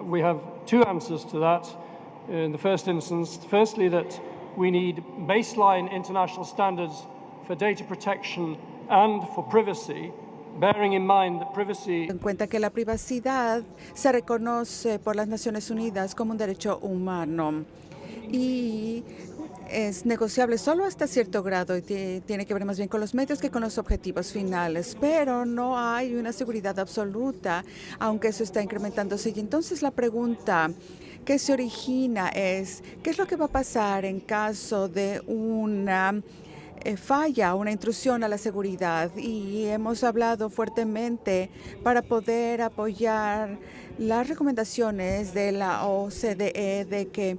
We have two answers to that. In the first instance, firstly, that we need baseline international standards for data protection and for privacy, bearing in mind that privacy. En cuenta que la privacidad se reconoce por las Naciones Unidas como un derecho humano y es negociable solo hasta cierto grado y tiene que ver más bien con los medios que con los objetivos finales, pero no hay una seguridad absoluta, aunque eso está incrementándose. Y entonces la pregunta que se origina es, ¿qué es lo que va a pasar en caso de una falla, una intrusión a la seguridad? Y hemos hablado fuertemente para poder apoyar las recomendaciones de la OCDE de que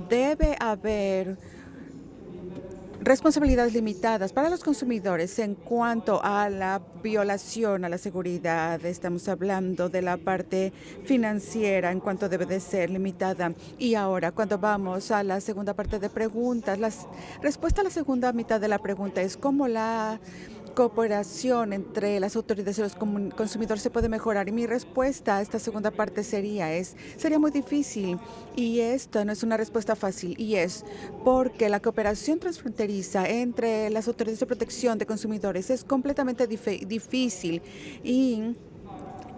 debe haber responsabilidades limitadas para los consumidores en cuanto a la violación a la seguridad. Estamos hablando de la parte financiera en cuanto debe de ser limitada. Y ahora, cuando vamos a la segunda parte de preguntas, la respuesta a la segunda mitad de la pregunta es cómo la cooperación entre las autoridades y los consumidores se puede mejorar. Y mi respuesta a esta segunda parte sería muy difícil, y esto no es una respuesta fácil, y es porque la cooperación transfronteriza entre las autoridades de protección de consumidores es completamente difícil. Y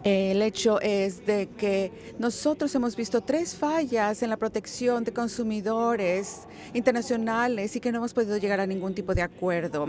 el hecho es de que nosotros hemos visto 3 fallas en la protección de consumidores internacionales y que no hemos podido llegar a ningún tipo de acuerdo.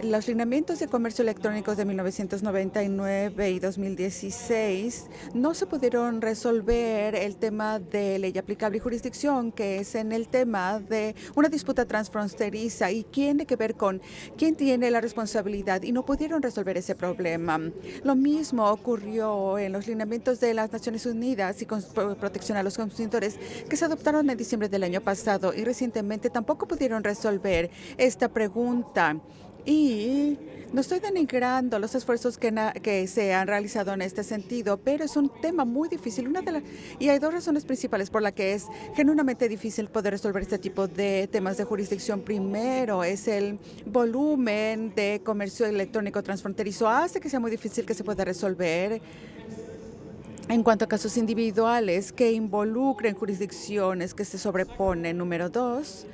Los lineamientos de comercio electrónicos de 1999 y 2016 no se pudieron resolver el tema de ley aplicable y jurisdicción, que es en el tema de una disputa transfronteriza y tiene que ver con quién tiene la responsabilidad, y no pudieron resolver ese problema. Lo mismo ocurrió en los lineamientos de las Naciones Unidas y con protección a los consumidores que se adoptaron en diciembre del año pasado, y recientemente tampoco pudieron resolver esta pregunta. Y no estoy denigrando los esfuerzos que se han realizado en este sentido, pero es un tema muy difícil. Y hay 2 razones principales por las que es genuinamente difícil poder resolver este tipo de temas de jurisdicción. Primero, es el volumen de comercio electrónico transfronterizo. Hace que sea muy difícil que se pueda resolver. En cuanto a casos individuales que involucren jurisdicciones que se sobreponen. Número 2,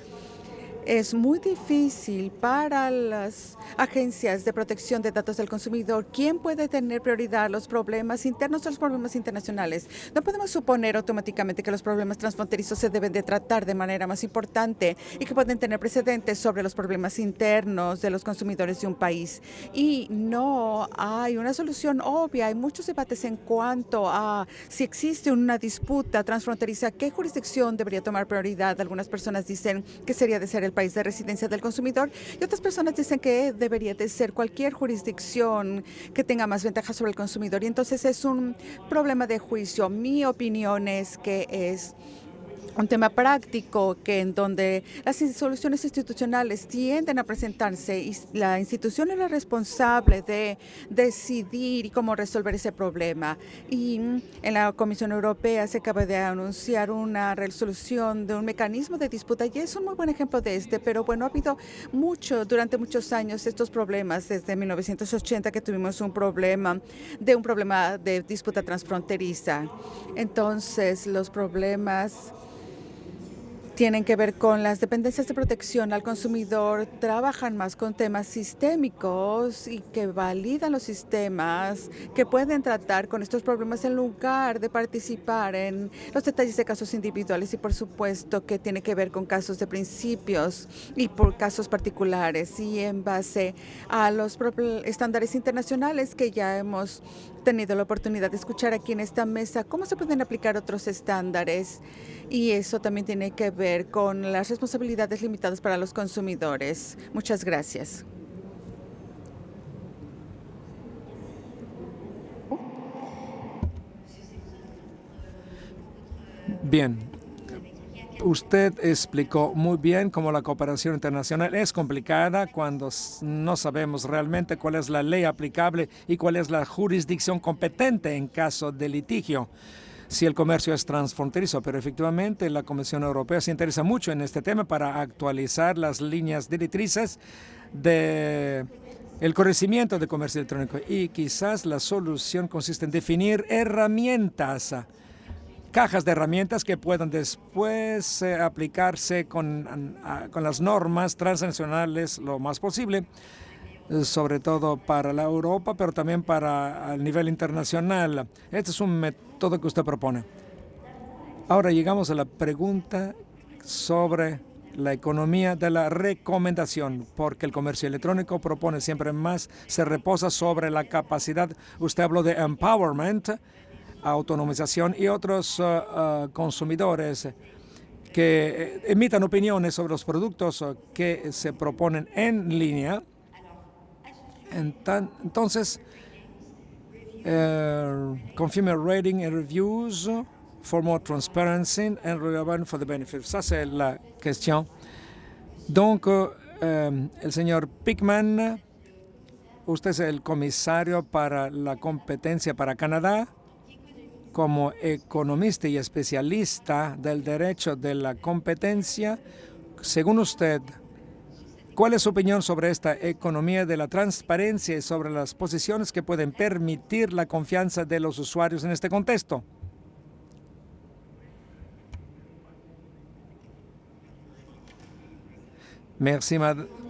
es muy difícil para las agencias de protección de datos del consumidor. ¿Quién puede tener prioridad? ¿Los problemas internos o los problemas internacionales? No podemos suponer automáticamente que los problemas transfronterizos se deben de tratar de manera más importante y que pueden tener precedentes sobre los problemas internos de los consumidores de un país. Y no hay una solución obvia. Hay muchos debates en cuanto a si existe una disputa transfronteriza, ¿qué jurisdicción debería tomar prioridad? Algunas personas dicen que sería de ser el país de residencia del consumidor, y otras personas dicen que debería de ser cualquier jurisdicción que tenga más ventajas sobre el consumidor. Y entonces es un problema de juicio. Mi opinión es que es un tema práctico en donde las soluciones institucionales tienden a presentarse y la institución es la responsable de decidir cómo resolver ese problema. Y en la Comisión Europea se acaba de anunciar una resolución de un mecanismo de disputa, y es un muy buen ejemplo de pero bueno, ha habido durante muchos años estos problemas, desde 1980 que tuvimos un problema de disputa transfronteriza. Entonces, los problemas tienen que ver con las dependencias de protección al consumidor, trabajan más con temas sistémicos y que validan los sistemas que pueden tratar con estos problemas en lugar de participar en los detalles de casos individuales, y por supuesto que tiene que ver con casos de principios y por casos particulares y en base a los estándares internacionales que ya hemos tenido la oportunidad de escuchar aquí en esta mesa cómo se pueden aplicar otros estándares, y eso también tiene que ver con las responsabilidades limitadas para los consumidores. Muchas gracias. Bien, usted explicó muy bien cómo la cooperación internacional es complicada cuando no sabemos realmente cuál es la ley aplicable y cuál es la jurisdicción competente en caso de litigio, si el comercio es transfronterizo. Pero efectivamente la Comisión Europea se interesa mucho en este tema para actualizar las líneas directrices de el corregimiento de comercio electrónico, y quizás la solución consiste en definir herramientas, cajas de herramientas que puedan después aplicarse con las normas transnacionales lo más posible, sobre todo para la Europa, pero también para el nivel internacional. Este es un método que usted propone. Ahora llegamos a la pregunta sobre la economía de la recomendación, porque el comercio electrónico propone siempre más, se reposa sobre la capacidad. Usted habló de empowerment, autonomización, y otros consumidores que emitan opiniones sobre los productos que se proponen en línea. Entonces, consumer rating and reviews for more transparency and relevant for the benefits. Ça, c'est la question. Donc, el señor Pickman, usted es el comisario para la competencia para Canadá. Como economista y especialista del derecho de la competencia, según usted, ¿cuál es su opinión sobre esta economía de la transparencia y sobre las posiciones que pueden permitir la confianza de los usuarios en este contexto? Merci, madame.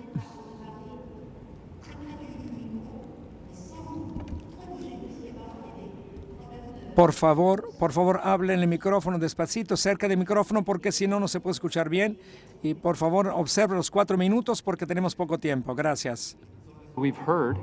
Por favor, hable en el micrófono despacito, cerca del micrófono, porque si no, no se puede escuchar bien. Y por favor, observe los 4 minutos porque tenemos poco tiempo. Gracias. We've heard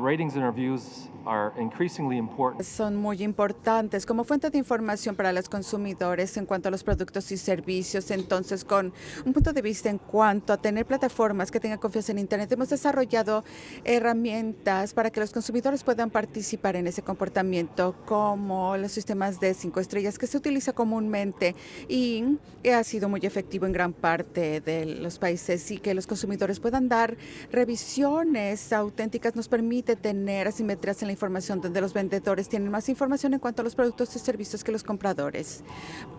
ratings and reviews are increasingly important. Son muy importantes como fuente de información para los consumidores en cuanto a los productos y servicios. Entonces, con un punto de vista en cuanto a tener plataformas que tengan confianza en Internet, hemos desarrollado herramientas para que los consumidores puedan participar en ese comportamiento, como los sistemas de 5 estrellas que se utiliza comúnmente y ha sido muy efectivo en gran parte de los países, y que los consumidores puedan dar revisiones auténticas nos permite tener asimetrías en la información, donde los vendedores tienen más información en cuanto a los productos y servicios que los compradores,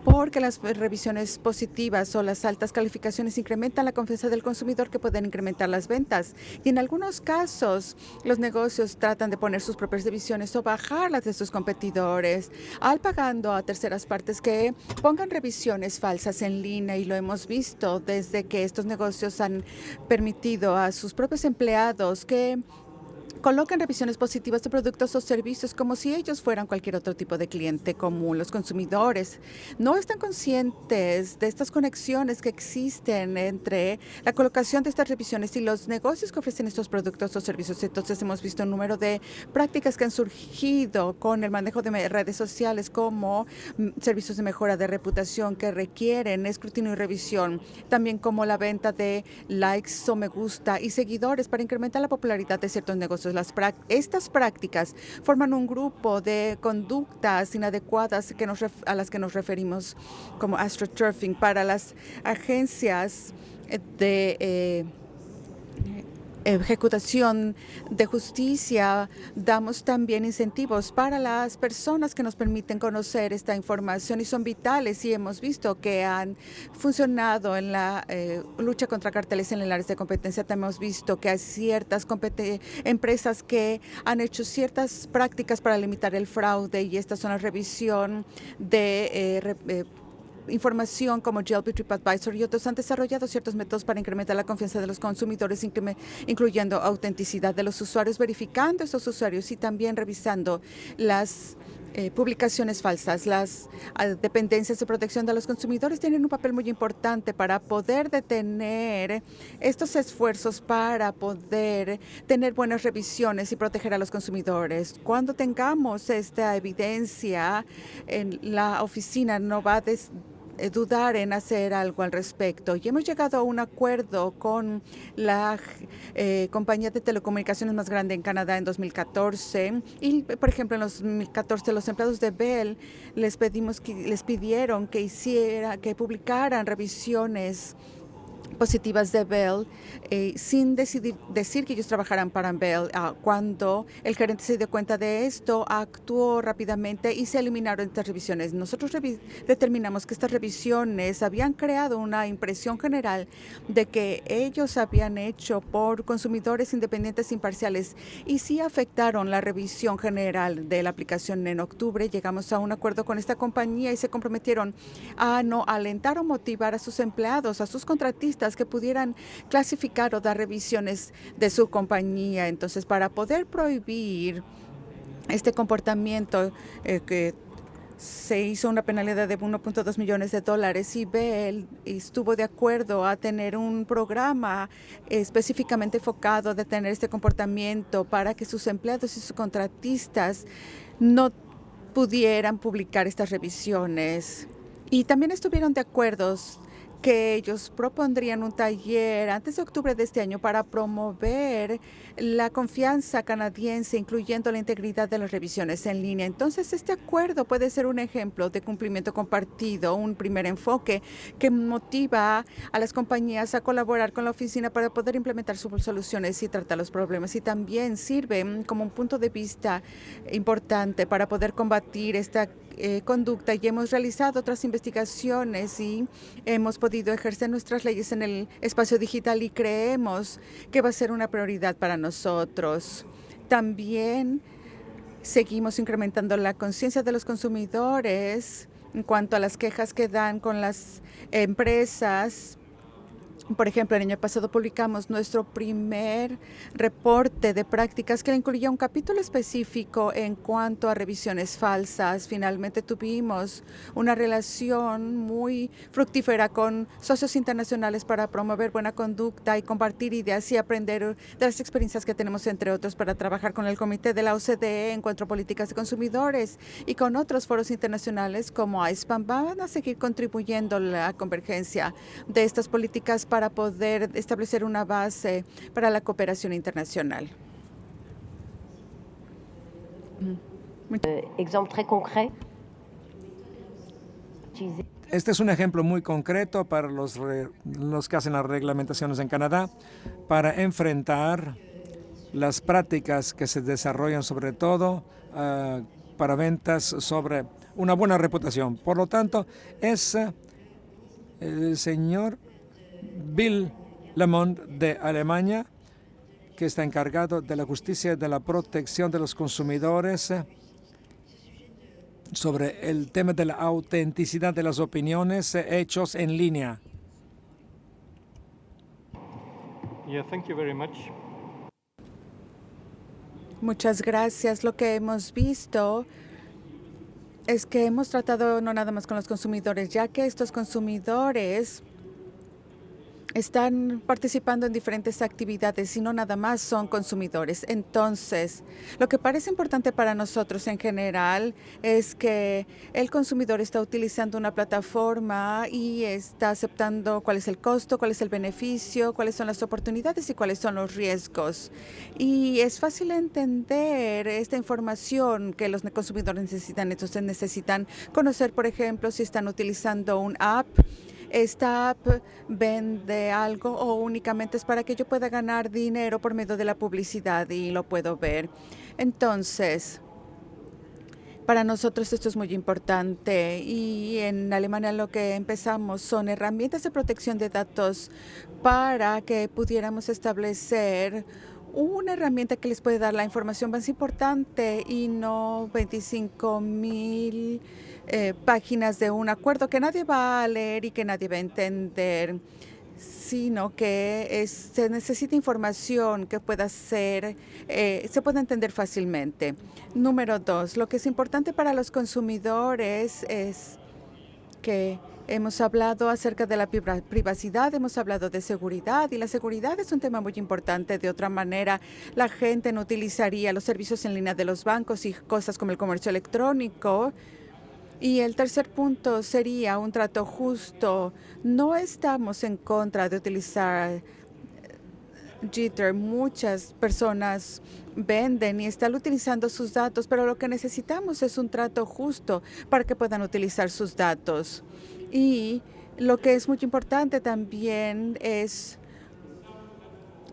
porque las revisiones positivas o las altas calificaciones incrementan la confianza del consumidor, que pueden incrementar las ventas, y en algunos casos los negocios tratan de poner sus propias revisiones o bajarlas de sus competidores al pagando a terceras partes que pongan revisiones falsas en línea, y lo hemos visto desde que estos negocios han permitido a sus propios empleados que colocan revisiones positivas de productos o servicios como si ellos fueran cualquier otro tipo de cliente común. Los consumidores no están conscientes de estas conexiones que existen entre la colocación de estas revisiones y los negocios que ofrecen estos productos o servicios. Entonces, hemos visto un número de prácticas que han surgido con el manejo de redes sociales, como servicios de mejora de reputación que requieren escrutinio y revisión, también como la venta de likes o me gusta y seguidores para incrementar la popularidad de ciertos negocios. Estas prácticas forman un grupo de conductas inadecuadas a las que nos referimos como astroturfing. Para las agencias de ejecutación de justicia, damos también incentivos para las personas que nos permiten conocer esta información, y son vitales, y hemos visto que han funcionado en la lucha contra carteles en el área de competencia. También hemos visto que hay ciertas empresas que han hecho ciertas prácticas para limitar el fraude, y estas son la revisión de información como Yelp, TripAdvisor y otros. Han desarrollado ciertos métodos para incrementar la confianza de los consumidores, incluyendo autenticidad de los usuarios, verificando estos usuarios y también revisando las publicaciones falsas. Las dependencias de protección de los consumidores tienen un papel muy importante para poder detener estos esfuerzos para poder tener buenas revisiones y proteger a los consumidores. Cuando tengamos esta evidencia, la oficina no va a dudar en hacer algo al respecto. Y hemos llegado a un acuerdo con la compañía de telecomunicaciones más grande en Canadá en 2014. Y, por ejemplo, en 2014 los empleados de Bell les pidieron que publicaran revisiones positivas de Bell sin decir que ellos trabajaran para Bell. Cuando el gerente se dio cuenta de esto, actuó rápidamente y se eliminaron estas revisiones. Nosotros determinamos que estas revisiones habían creado una impresión general de que ellos habían hecho por consumidores independientes e imparciales y sí afectaron la revisión general de la aplicación. En octubre llegamos a un acuerdo con esta compañía y se comprometieron a no alentar o motivar a sus empleados, a sus contratistas, que pudieran clasificar o dar revisiones de su compañía. Entonces, para poder prohibir este comportamiento, que se hizo una penalidad de $1.2 millones y Bell estuvo de acuerdo a tener un programa específicamente enfocado a detener este comportamiento para que sus empleados y sus contratistas no pudieran publicar estas revisiones. Y también estuvieron de acuerdo que ellos propondrían un taller antes de octubre de este año para promover la confianza canadiense, incluyendo la integridad de las revisiones en línea. Entonces, este acuerdo puede ser un ejemplo de cumplimiento compartido, un primer enfoque que motiva a las compañías a colaborar con la oficina para poder implementar sus soluciones y tratar los problemas. Y también sirve como un punto de vista importante para poder combatir esta conducta. Y hemos realizado otras investigaciones y hemos podido ejercer nuestras leyes en el espacio digital y creemos que va a ser una prioridad para nosotros. También seguimos incrementando la conciencia de los consumidores en cuanto a las quejas que dan con las empresas. Por ejemplo, el año pasado publicamos nuestro primer reporte de prácticas que incluía un capítulo específico en cuanto a revisiones falsas. Finalmente tuvimos una relación muy fructífera con socios internacionales para promover buena conducta y compartir ideas y aprender de las experiencias que tenemos, entre otros, para trabajar con el Comité de la OCDE, Encuentro Políticas de Consumidores, y con otros foros internacionales como ISPAM. Van a seguir contribuyendo a la convergencia de estas políticas para poder establecer una base para la cooperación internacional. Exemple très concret. Este es un ejemplo muy concreto para los que hacen las reglamentaciones en Canadá para enfrentar las prácticas que se desarrollan, sobre todo para ventas sobre una buena reputación. Por lo tanto, es el señor Bill Lemond de Alemania, que está encargado de la justicia y de la protección de los consumidores sobre el tema de la autenticidad de las opiniones hechos en línea. Yeah, thank you very much. Muchas gracias. Lo que hemos visto es que hemos tratado no nada más con los consumidores, ya que estos consumidores están participando en diferentes actividades y no nada más son consumidores. Entonces, lo que parece importante para nosotros en general es que el consumidor está utilizando una plataforma y está aceptando cuál es el costo, cuál es el beneficio, cuáles son las oportunidades y cuáles son los riesgos. Y es fácil entender esta información que los consumidores necesitan. Entonces, necesitan conocer, por ejemplo, si están utilizando un app. ¿Esta app vende algo o únicamente es para que yo pueda ganar dinero por medio de la publicidad y lo puedo ver? Entonces, para nosotros esto es muy importante y en Alemania lo que empezamos son herramientas de protección de datos para que pudiéramos establecer una herramienta que les puede dar la información más importante y no 25,000 páginas de un acuerdo que nadie va a leer y que nadie va a entender. sino que se necesita información que pueda ser, se pueda entender fácilmente. Número 2, lo que es importante para los consumidores es que hemos hablado acerca de la privacidad, hemos hablado de seguridad, y la seguridad es un tema muy importante. De otra manera, la gente no utilizaría los servicios en línea de los bancos y cosas como el comercio electrónico. Y el tercer punto sería un trato justo. No estamos en contra de utilizar Jitter. Muchas personas venden y están utilizando sus datos, pero lo que necesitamos es un trato justo para que puedan utilizar sus datos. Y lo que es muy importante también es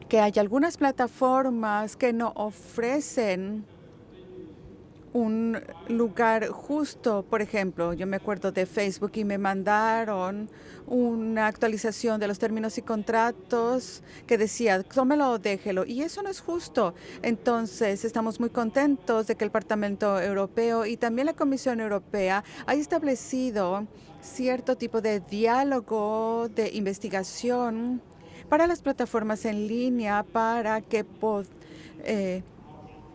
que hay algunas plataformas que no ofrecen un lugar justo. Por ejemplo, yo me acuerdo de Facebook y me mandaron una actualización de los términos y contratos que decía, tómelo o déjelo, y eso no es justo. Entonces, estamos muy contentos de que el Parlamento Europeo y también la Comisión Europea haya establecido cierto tipo de diálogo de investigación para las plataformas en línea, para que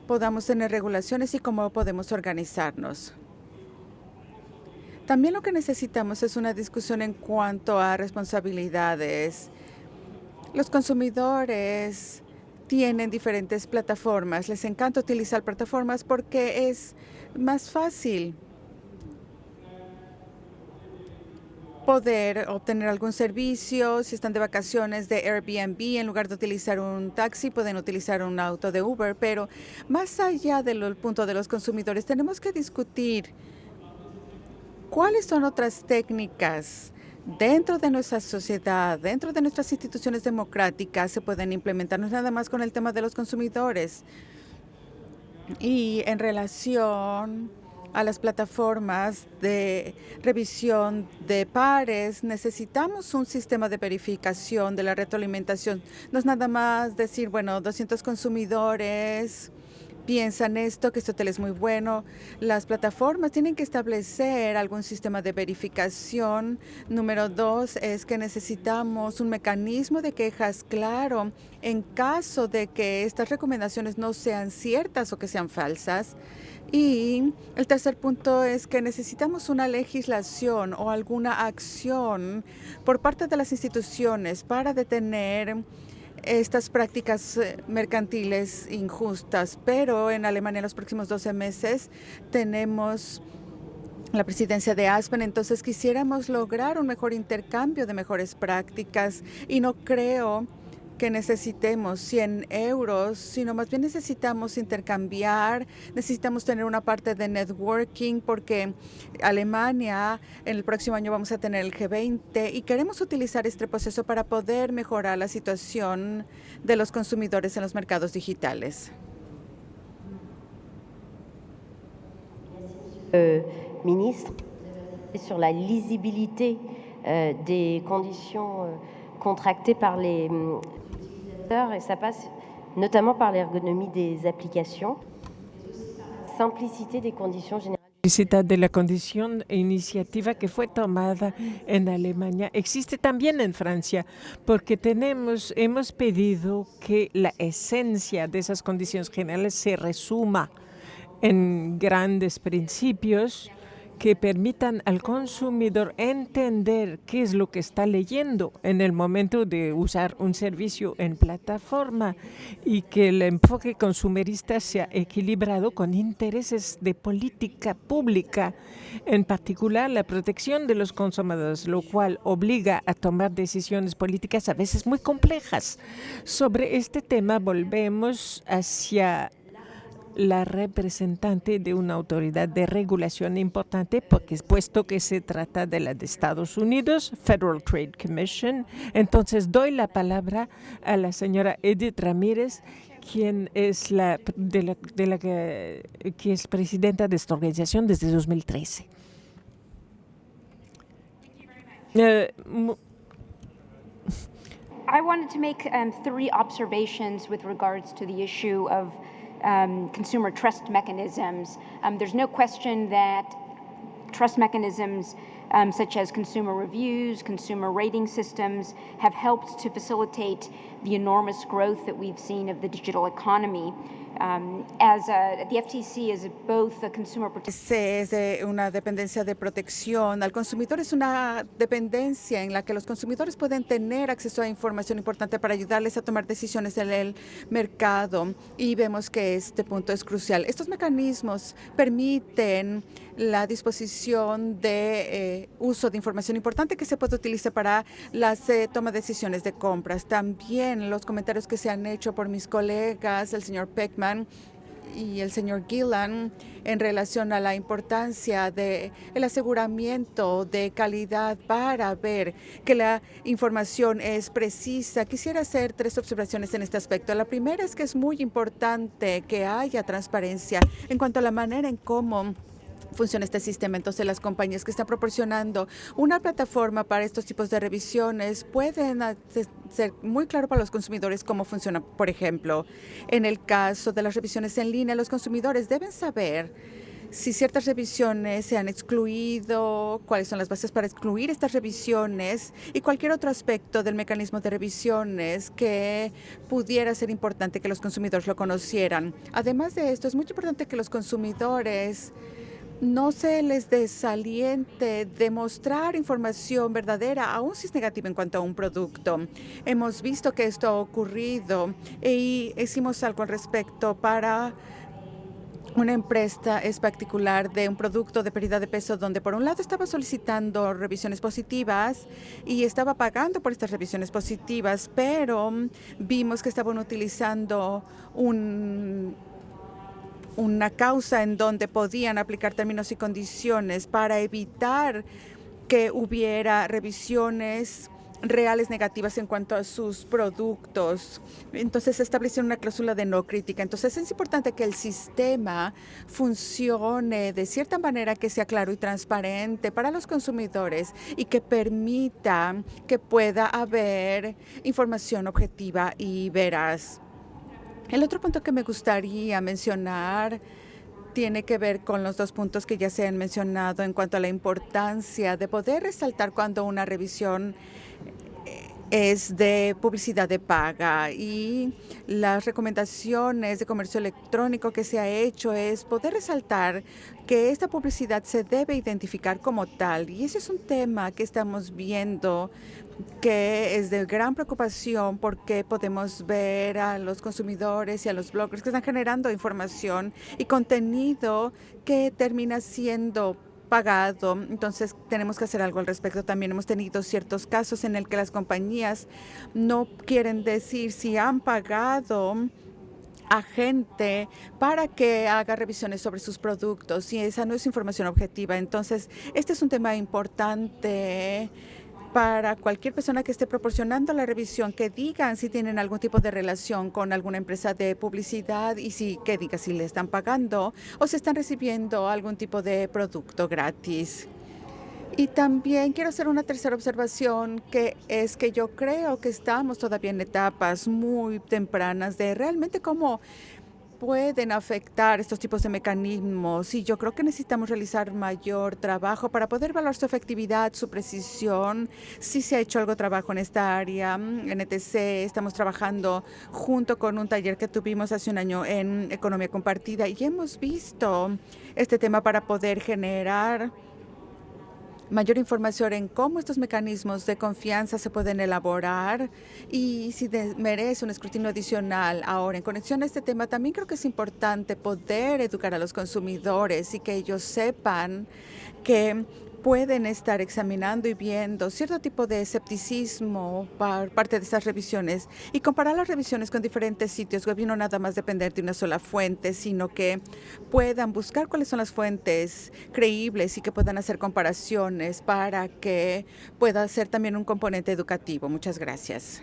podamos tener regulaciones y cómo podemos organizarnos. También lo que necesitamos es una discusión en cuanto a responsabilidades. Los consumidores tienen diferentes plataformas. Les encanta utilizar plataformas porque es más fácil poder obtener algún servicio. Si están de vacaciones de Airbnb, en lugar de utilizar un taxi, pueden utilizar un auto de Uber. Pero más allá del punto de los consumidores, tenemos que discutir cuáles son otras técnicas dentro de nuestra sociedad, dentro de nuestras instituciones democráticas, se pueden implementar. No es nada más con el tema de los consumidores. Y en relación a las plataformas de revisión de pares, necesitamos un sistema de verificación de la retroalimentación. No es nada más decir, bueno, 200 consumidores piensan esto, que este hotel es muy bueno. Las plataformas tienen que establecer algún sistema de verificación. Número 2 es que necesitamos un mecanismo de quejas claro en caso de que estas recomendaciones no sean ciertas o que sean falsas. Y el tercer punto es que necesitamos una legislación o alguna acción por parte de las instituciones para detener estas prácticas mercantiles injustas. Pero en Alemania en los próximos 12 meses tenemos la presidencia de Aspen, entonces quisiéramos lograr un mejor intercambio de mejores prácticas, y no creo que necesitemos 100 euros, sino más bien necesitamos intercambiar, necesitamos tener una parte de networking, porque Alemania en el próximo año vamos a tener el G20 y queremos utilizar este proceso para poder mejorar la situación de los consumidores en los mercados digitales. Ministre, sur la lisibilité des conditions contractées par les et ça passe notamment par l'ergonomie des applications, simplicité des conditions générales. De la condición e iniciativa que fue tomada en Alemania existe también en Francia, porque hemos pedido que la esencia de esas condiciones generales se resuma en grandes principios que permitan al consumidor entender qué es lo que está leyendo en el momento de usar un servicio en plataforma, y que el enfoque consumerista sea equilibrado con intereses de política pública, en particular la protección de los consumidores, lo cual obliga a tomar decisiones políticas a veces muy complejas. Sobre este tema volvemos hacia la representante de una autoridad de regulación importante, porque puesto que se trata de la de Estados Unidos, Federal Trade Commission. Entonces doy la palabra a la señora Edith Ramírez, quien es que es presidenta de esta organización desde 2013. I wanted to make 3 observations with regards to the issue of consumer trust mechanisms. There's no question that trust mechanisms such as consumer reviews, consumer rating systems, have helped to facilitate the enormous growth that we've seen of the digital economy. The FTC is both a consumer protection. Es una dependencia de protección al consumidor, es una dependencia en la que los consumidores pueden tener acceso a información importante para ayudarles a tomar decisiones en el mercado, y vemos que este punto es crucial. Estos mecanismos permiten la disposición de uso de información importante que se puede utilizar para la toma de decisiones de compras. También los comentarios que se han hecho por mis colegas, el señor Peckman y el señor Gillan, en relación a la importancia del aseguramiento de calidad para ver que la información es precisa. Quisiera hacer 3 observaciones en este aspecto. La primera es que es muy importante que haya transparencia en cuanto a la manera en cómo funciona este sistema. Entonces, las compañías que están proporcionando una plataforma para estos tipos de revisiones pueden ser muy claro para los consumidores cómo funciona. Por ejemplo, en el caso de las revisiones en línea, los consumidores deben saber si ciertas revisiones se han excluido, cuáles son las bases para excluir estas revisiones y cualquier otro aspecto del mecanismo de revisiones que pudiera ser importante que los consumidores lo conocieran. Además de esto, es muy importante que los consumidores no se les desaliente de mostrar información verdadera, aun si es negativa en cuanto a un producto. Hemos visto que esto ha ocurrido y hicimos algo al respecto para una empresa particular de un producto de pérdida de peso, donde por un lado estaba solicitando revisiones positivas y estaba pagando por estas revisiones positivas, pero vimos que estaban utilizando una causa en donde podían aplicar términos y condiciones para evitar que hubiera revisiones reales negativas en cuanto a sus productos. Entonces, establecieron una cláusula de no crítica. Entonces, es importante que el sistema funcione de cierta manera que sea claro y transparente para los consumidores y que permita que pueda haber información objetiva y veraz. El otro punto que me gustaría mencionar tiene que ver con los 2 puntos que ya se han mencionado en cuanto a la importancia de poder resaltar cuando una revisión es de publicidad de paga, y las recomendaciones de comercio electrónico que se ha hecho es poder resaltar que esta publicidad se debe identificar como tal, y ese es un tema que estamos viendo que es de gran preocupación, porque podemos ver a los consumidores y a los bloggers que están generando información y contenido que termina siendo pagado. Entonces, tenemos que hacer algo al respecto. También hemos tenido ciertos casos en el que las compañías no quieren decir si han pagado a gente para que haga revisiones sobre sus productos, y esa no es información objetiva. Entonces, este es un tema importante para cualquier persona que esté proporcionando la revisión, que digan si tienen algún tipo de relación con alguna empresa de publicidad y que diga si le están pagando o si están recibiendo algún tipo de producto gratis. Y también quiero hacer una tercera observación, que es que yo creo que estamos todavía en etapas muy tempranas de realmente cómo pueden afectar estos tipos de mecanismos, y yo creo que necesitamos realizar mayor trabajo para poder evaluar su efectividad, su precisión. Sí se ha hecho algo trabajo en esta área. En ETC estamos trabajando junto con un taller que tuvimos hace un año en Economía Compartida, y hemos visto este tema para poder generar mayor información en cómo estos mecanismos de confianza se pueden elaborar y si merece un escrutinio adicional. Ahora, en conexión a este tema, también creo que es importante poder educar a los consumidores y que ellos sepan que pueden estar examinando y viendo cierto tipo de escepticismo por parte de estas revisiones y comparar las revisiones con diferentes sitios web y no nada más depender de una sola fuente, sino que puedan buscar cuáles son las fuentes creíbles y que puedan hacer comparaciones para que pueda ser también un componente educativo. Muchas gracias.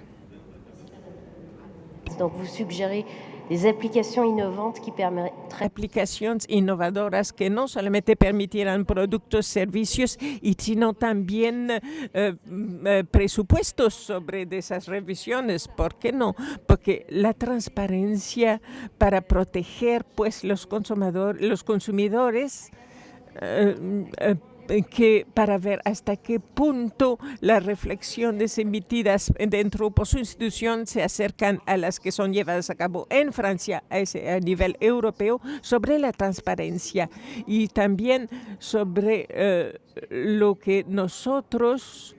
Donc, vous suggérez des applications innovantes qui permettraient aplicaciones innovadoras que no solamente permitirán productos, servicios, sino también presupuestos sobre esas revisiones. ¿Por qué no? Porque la transparencia para proteger pues los consumidores para ver hasta qué punto las reflexiones emitidas dentro por su institución se acercan a las que son llevadas a cabo en Francia a nivel europeo sobre la transparencia y también sobre lo que nosotros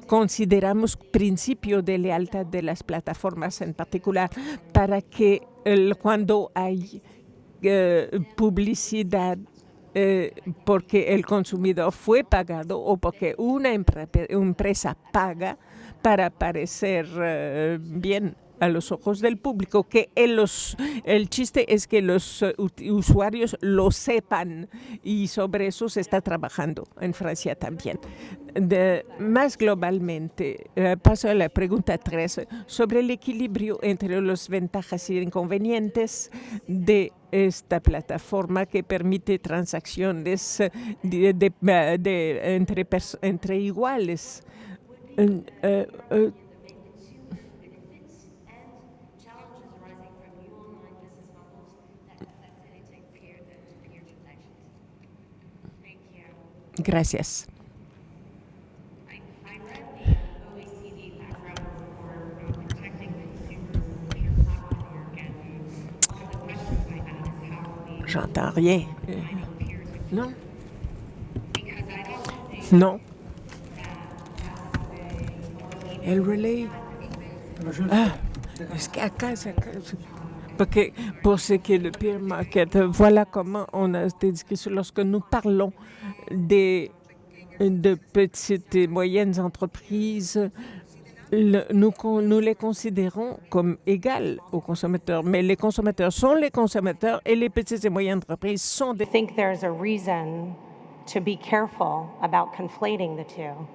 consideramos principio de lealtad de las plataformas en particular, para que cuando hay publicidad porque el consumidor fue pagado o porque una empresa paga para parecer bien a los ojos del público, que el chiste es que los usuarios lo sepan y sobre eso se está trabajando en Francia también. Más globalmente, paso a la pregunta 3, sobre el equilibrio entre las ventajas y inconvenientes de esta plataforma que permite transacciones entre iguales. Gracias. J'entends rien. Non? Non. El relay. Ah, es que acá. Porque pour ce qui est le peer market, voilà comment on a des discussions lorsque nous parlons de petites et moyennes entreprises. Nous les considérons comme égales aux consommateurs, mais les consommateurs sont les consommateurs et les petites et moyennes entreprises sont des... I think there's a reason to be careful about conflating the two.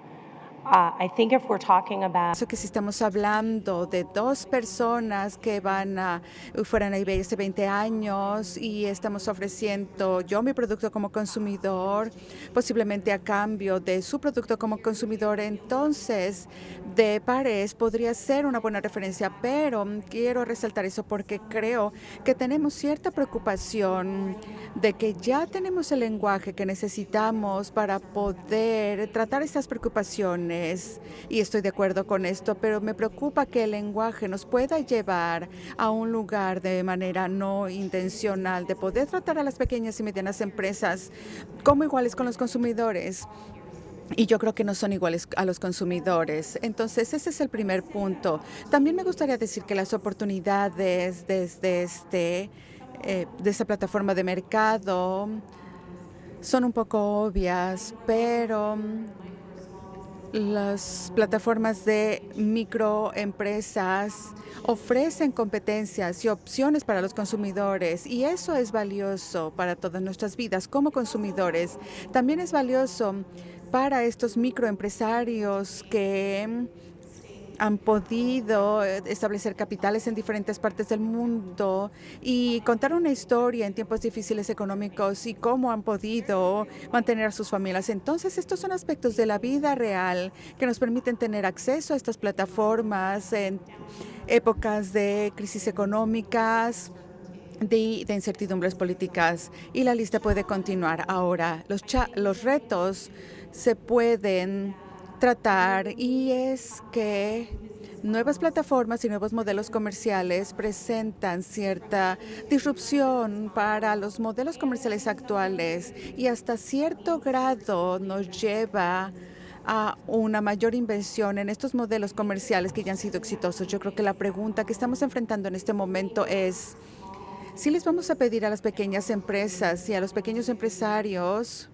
I think if we're talking about... Que si estamos hablando de dos personas que fueran a eBay hace 20 años y estamos ofreciendo yo mi producto como consumidor, posiblemente a cambio de su producto como consumidor, entonces de pares podría ser una buena referencia, pero quiero resaltar eso porque creo que tenemos cierta preocupación de que ya tenemos el lenguaje que necesitamos para poder tratar estas preocupaciones. Y estoy de acuerdo con esto, pero me preocupa que el lenguaje nos pueda llevar a un lugar de manera no intencional de poder tratar a las pequeñas y medianas empresas como iguales con los consumidores. Y yo creo que no son iguales a los consumidores. Entonces, ese es el primer punto. También me gustaría decir que las oportunidades desde de esta plataforma de mercado son un poco obvias, pero las plataformas de microempresas ofrecen competencias y opciones para los consumidores y eso es valioso para todas nuestras vidas como consumidores. También es valioso para estos microempresarios que han podido establecer capitales en diferentes partes del mundo y contar una historia en tiempos difíciles económicos y cómo han podido mantener a sus familias. Entonces, estos son aspectos de la vida real que nos permiten tener acceso a estas plataformas en épocas de crisis económicas, de incertidumbres políticas, y la lista puede continuar. Ahora, los retos se pueden tratar y es que nuevas plataformas y nuevos modelos comerciales presentan cierta disrupción para los modelos comerciales actuales y hasta cierto grado nos lleva a una mayor inversión en estos modelos comerciales que ya han sido exitosos. Yo creo que la pregunta que estamos enfrentando en este momento es si les vamos a pedir a las pequeñas empresas y a los pequeños empresarios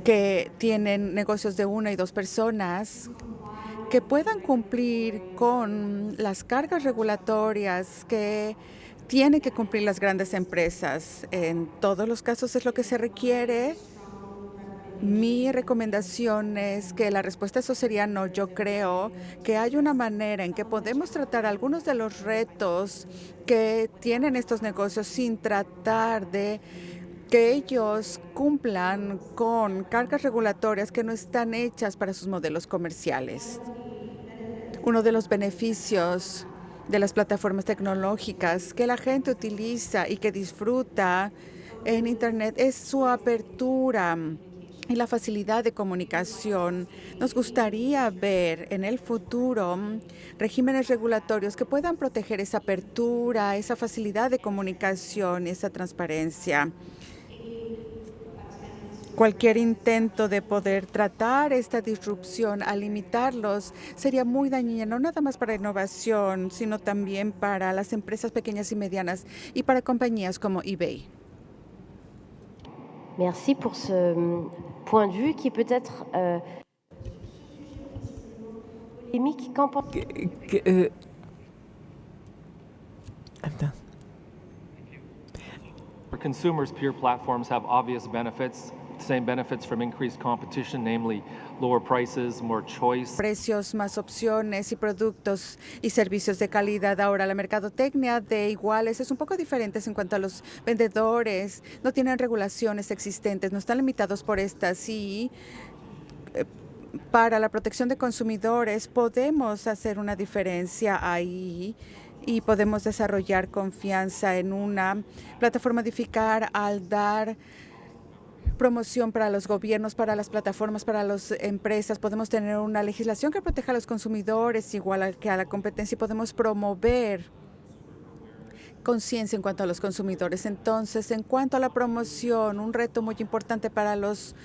que tienen negocios de 1 y 2 personas, que puedan cumplir con las cargas regulatorias que tienen que cumplir las grandes empresas. En todos los casos es lo que se requiere. Mi recomendación es que la respuesta a eso sería no. Yo creo que hay una manera en que podemos tratar algunos de los retos que tienen estos negocios sin tratar de que ellos cumplan con cargas regulatorias que no están hechas para sus modelos comerciales. Uno de los beneficios de las plataformas tecnológicas que la gente utiliza y que disfruta en Internet es su apertura y la facilidad de comunicación. Nos gustaría ver en el futuro regímenes regulatorios que puedan proteger esa apertura, esa facilidad de comunicación y esa transparencia. Cualquier intento de poder tratar esta disrupción a limitarlos sería muy dañino, no nada más para la innovación, sino también para las empresas pequeñas y medianas y para compañías como eBay. Merci pour ce point de vue qui est peut-être polémique. Qu'en pense... For consumers, peer platforms have obvious benefits. Same benefits from increased competition, namely lower prices, more choice. Precios, más opciones y productos y servicios de calidad. Ahora, la mercadotecnia de iguales es un poco diferente en cuanto a los vendedores. No tienen regulaciones existentes, no están limitados por estas y para la protección de consumidores podemos hacer una diferencia ahí y podemos desarrollar confianza en una plataforma edificar al dar promoción para los gobiernos, para las plataformas, para las empresas. Podemos tener una legislación que proteja a los consumidores igual que a la competencia y podemos promover conciencia en cuanto a los consumidores. Entonces, en cuanto a la promoción, un reto muy importante para los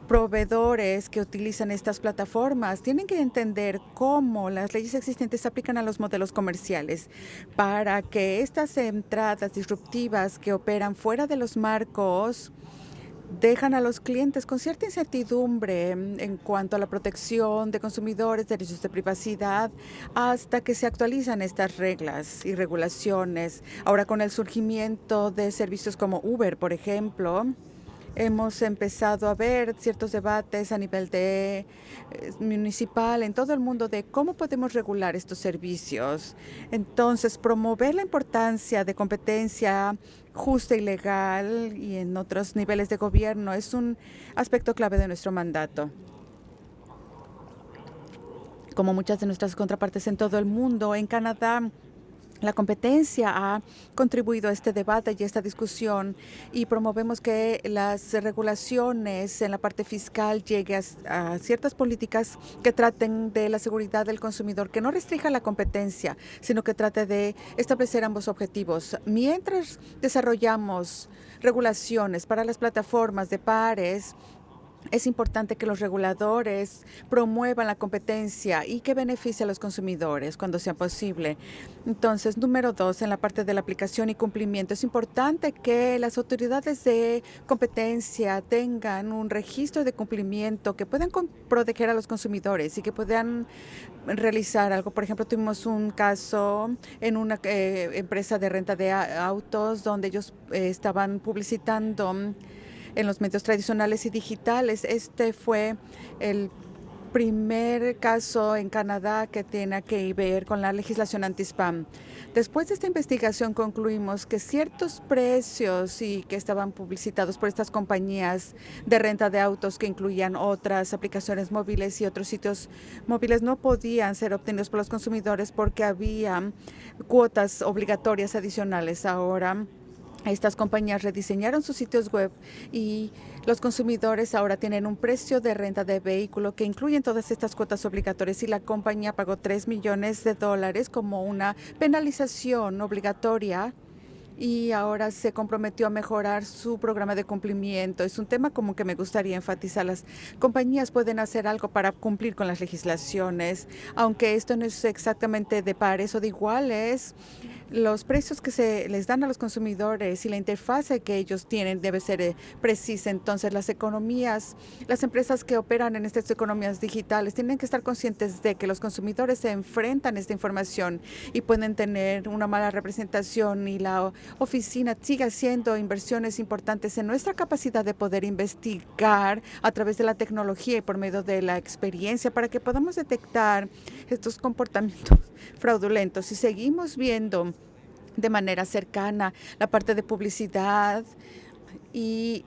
proveedores que utilizan estas plataformas tienen que entender cómo las leyes existentes se aplican a los modelos comerciales para que estas entradas disruptivas que operan fuera de los marcos dejan a los clientes con cierta incertidumbre en cuanto a la protección de consumidores, derechos de privacidad, hasta que se actualizan estas reglas y regulaciones. Ahora, con el surgimiento de servicios como Uber, por ejemplo, hemos empezado a ver ciertos debates a nivel de municipal en todo el mundo de cómo podemos regular estos servicios. Entonces, promover la importancia de competencia justa y legal y en otros niveles de gobierno es un aspecto clave de nuestro mandato. Como muchas de nuestras contrapartes en todo el mundo, en Canadá, la competencia ha contribuido a este debate y a esta discusión y promovemos que las regulaciones en la parte fiscal lleguen a ciertas políticas que traten de la seguridad del consumidor, que no restrinja la competencia, sino que trate de establecer ambos objetivos. Mientras desarrollamos regulaciones para las plataformas de pares, es importante que los reguladores promuevan la competencia y que beneficie a los consumidores cuando sea posible. Entonces, número 2, en la parte de la aplicación y cumplimiento, es importante que las autoridades de competencia tengan un registro de cumplimiento que puedan proteger a los consumidores y que puedan realizar algo. Por ejemplo, tuvimos un caso en una empresa de renta de autos donde ellos estaban publicitando en los medios tradicionales y digitales. Este fue el primer caso en Canadá que tiene que ver con la legislación anti-spam. Después de esta investigación concluimos que ciertos precios y que estaban publicitados por estas compañías de renta de autos que incluían otras aplicaciones móviles y otros sitios móviles no podían ser obtenidos por los consumidores porque había cuotas obligatorias adicionales. Ahora, estas compañías rediseñaron sus sitios web y los consumidores ahora tienen un precio de renta de vehículo que incluyen todas estas cuotas obligatorias y la compañía pagó $3 millones como una penalización obligatoria y ahora se comprometió a mejorar su programa de cumplimiento. Es un tema como que me gustaría enfatizar. Las compañías pueden hacer algo para cumplir con las legislaciones, aunque esto no es exactamente de pares o de iguales. Los precios que se les dan a los consumidores y la interfase que ellos tienen debe ser precisa. Entonces, las empresas que operan en estas economías digitales tienen que estar conscientes de que los consumidores se enfrentan a esta información y pueden tener una mala representación y la oficina sigue haciendo inversiones importantes en nuestra capacidad de poder investigar a través de la tecnología y por medio de la experiencia para que podamos detectar estos comportamientos fraudulentos. Si seguimos viendo de manera cercana la parte de publicidad y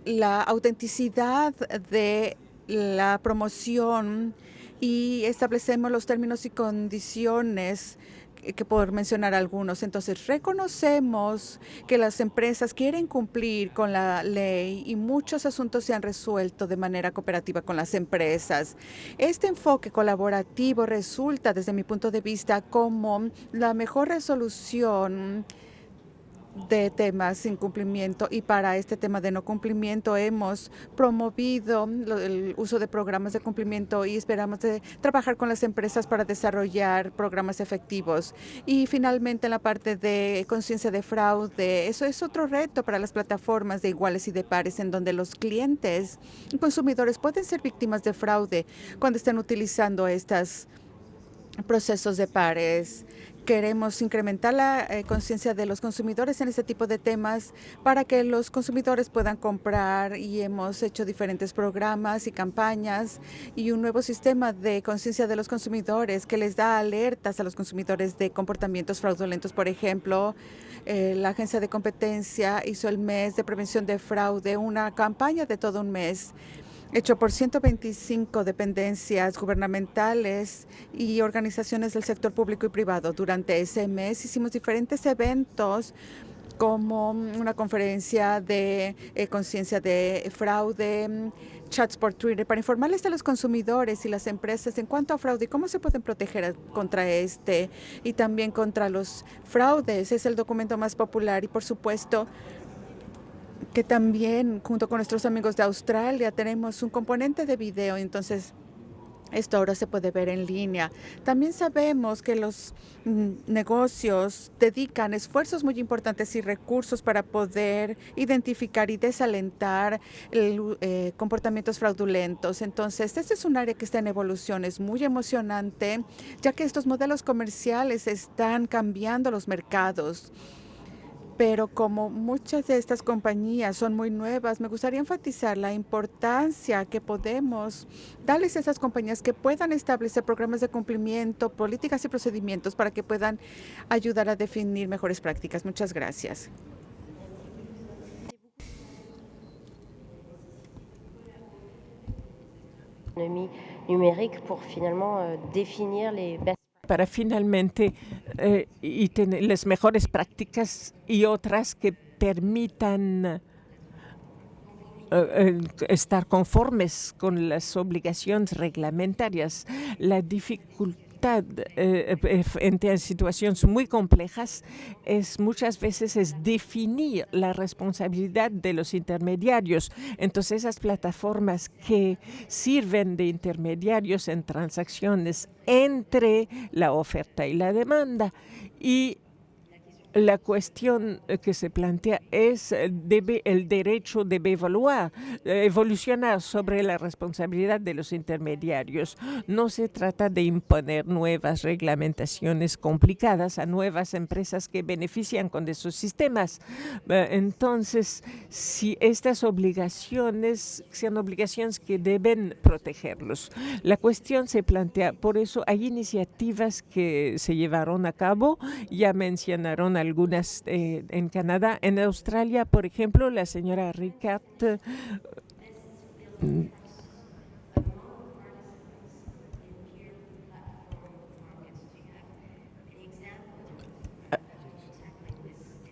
la autenticidad de la promoción y establecemos los términos y condiciones, que por mencionar algunos. Entonces, reconocemos que las empresas quieren cumplir con la ley y muchos asuntos se han resuelto de manera cooperativa con las empresas. Este enfoque colaborativo resulta, desde mi punto de vista, como la mejor resolución de temas sin cumplimiento, y para este tema de no cumplimiento hemos promovido el uso de programas de cumplimiento y esperamos de trabajar con las empresas para desarrollar programas efectivos. Y finalmente, en la parte de conciencia de fraude, eso es otro reto para las plataformas de iguales y de pares, en donde los clientes y consumidores pueden ser víctimas de fraude cuando están utilizando estos procesos de pares. Queremos incrementar la conciencia de los consumidores en este tipo de temas para que los consumidores puedan comprar, y hemos hecho diferentes programas y campañas y un nuevo sistema de conciencia de los consumidores que les da alertas a los consumidores de comportamientos fraudulentos. Por ejemplo, la Agencia de Competencia hizo el mes de prevención de fraude, una campaña de todo un mes, hecho por 125 dependencias gubernamentales y organizaciones del sector público y privado. Durante ese mes hicimos diferentes eventos, como una conferencia de conciencia de fraude, chats por Twitter, para informarles a los consumidores y las empresas en cuanto a fraude y cómo se pueden proteger contra este y también contra los fraudes. Es el documento más popular, y por supuesto que también, junto con nuestros amigos de Australia, tenemos un componente de video. Entonces, esto ahora se puede ver en línea. También sabemos que los negocios dedican esfuerzos muy importantes y recursos para poder identificar y desalentar comportamientos fraudulentos. Entonces, este es un área que está en evolución. Es muy emocionante, ya que estos modelos comerciales están cambiando los mercados. Pero como muchas de estas compañías son muy nuevas, me gustaría enfatizar la importancia que podemos darles a esas compañías que puedan establecer programas de cumplimiento, políticas y procedimientos para que puedan ayudar a definir mejores prácticas. Muchas gracias. Numérique pour finalement définir les para finalmente y tener las mejores prácticas y otras que permitan estar conformes con las obligaciones reglamentarias. La dificultad en situaciones muy complejas muchas veces es definir la responsabilidad de los intermediarios. Entonces, esas plataformas que sirven de intermediarios en transacciones entre la oferta y la demanda, y la cuestión que se plantea es el derecho debe evolucionar sobre la responsabilidad de los intermediarios. No se trata de imponer nuevas reglamentaciones complicadas a nuevas empresas que benefician con esos sistemas. Entonces, si estas obligaciones sean obligaciones que deben protegerlos. La cuestión se plantea, por eso hay iniciativas que se llevaron a cabo, ya mencionaron algunas en Canadá. En Australia, por ejemplo, la señora Ricard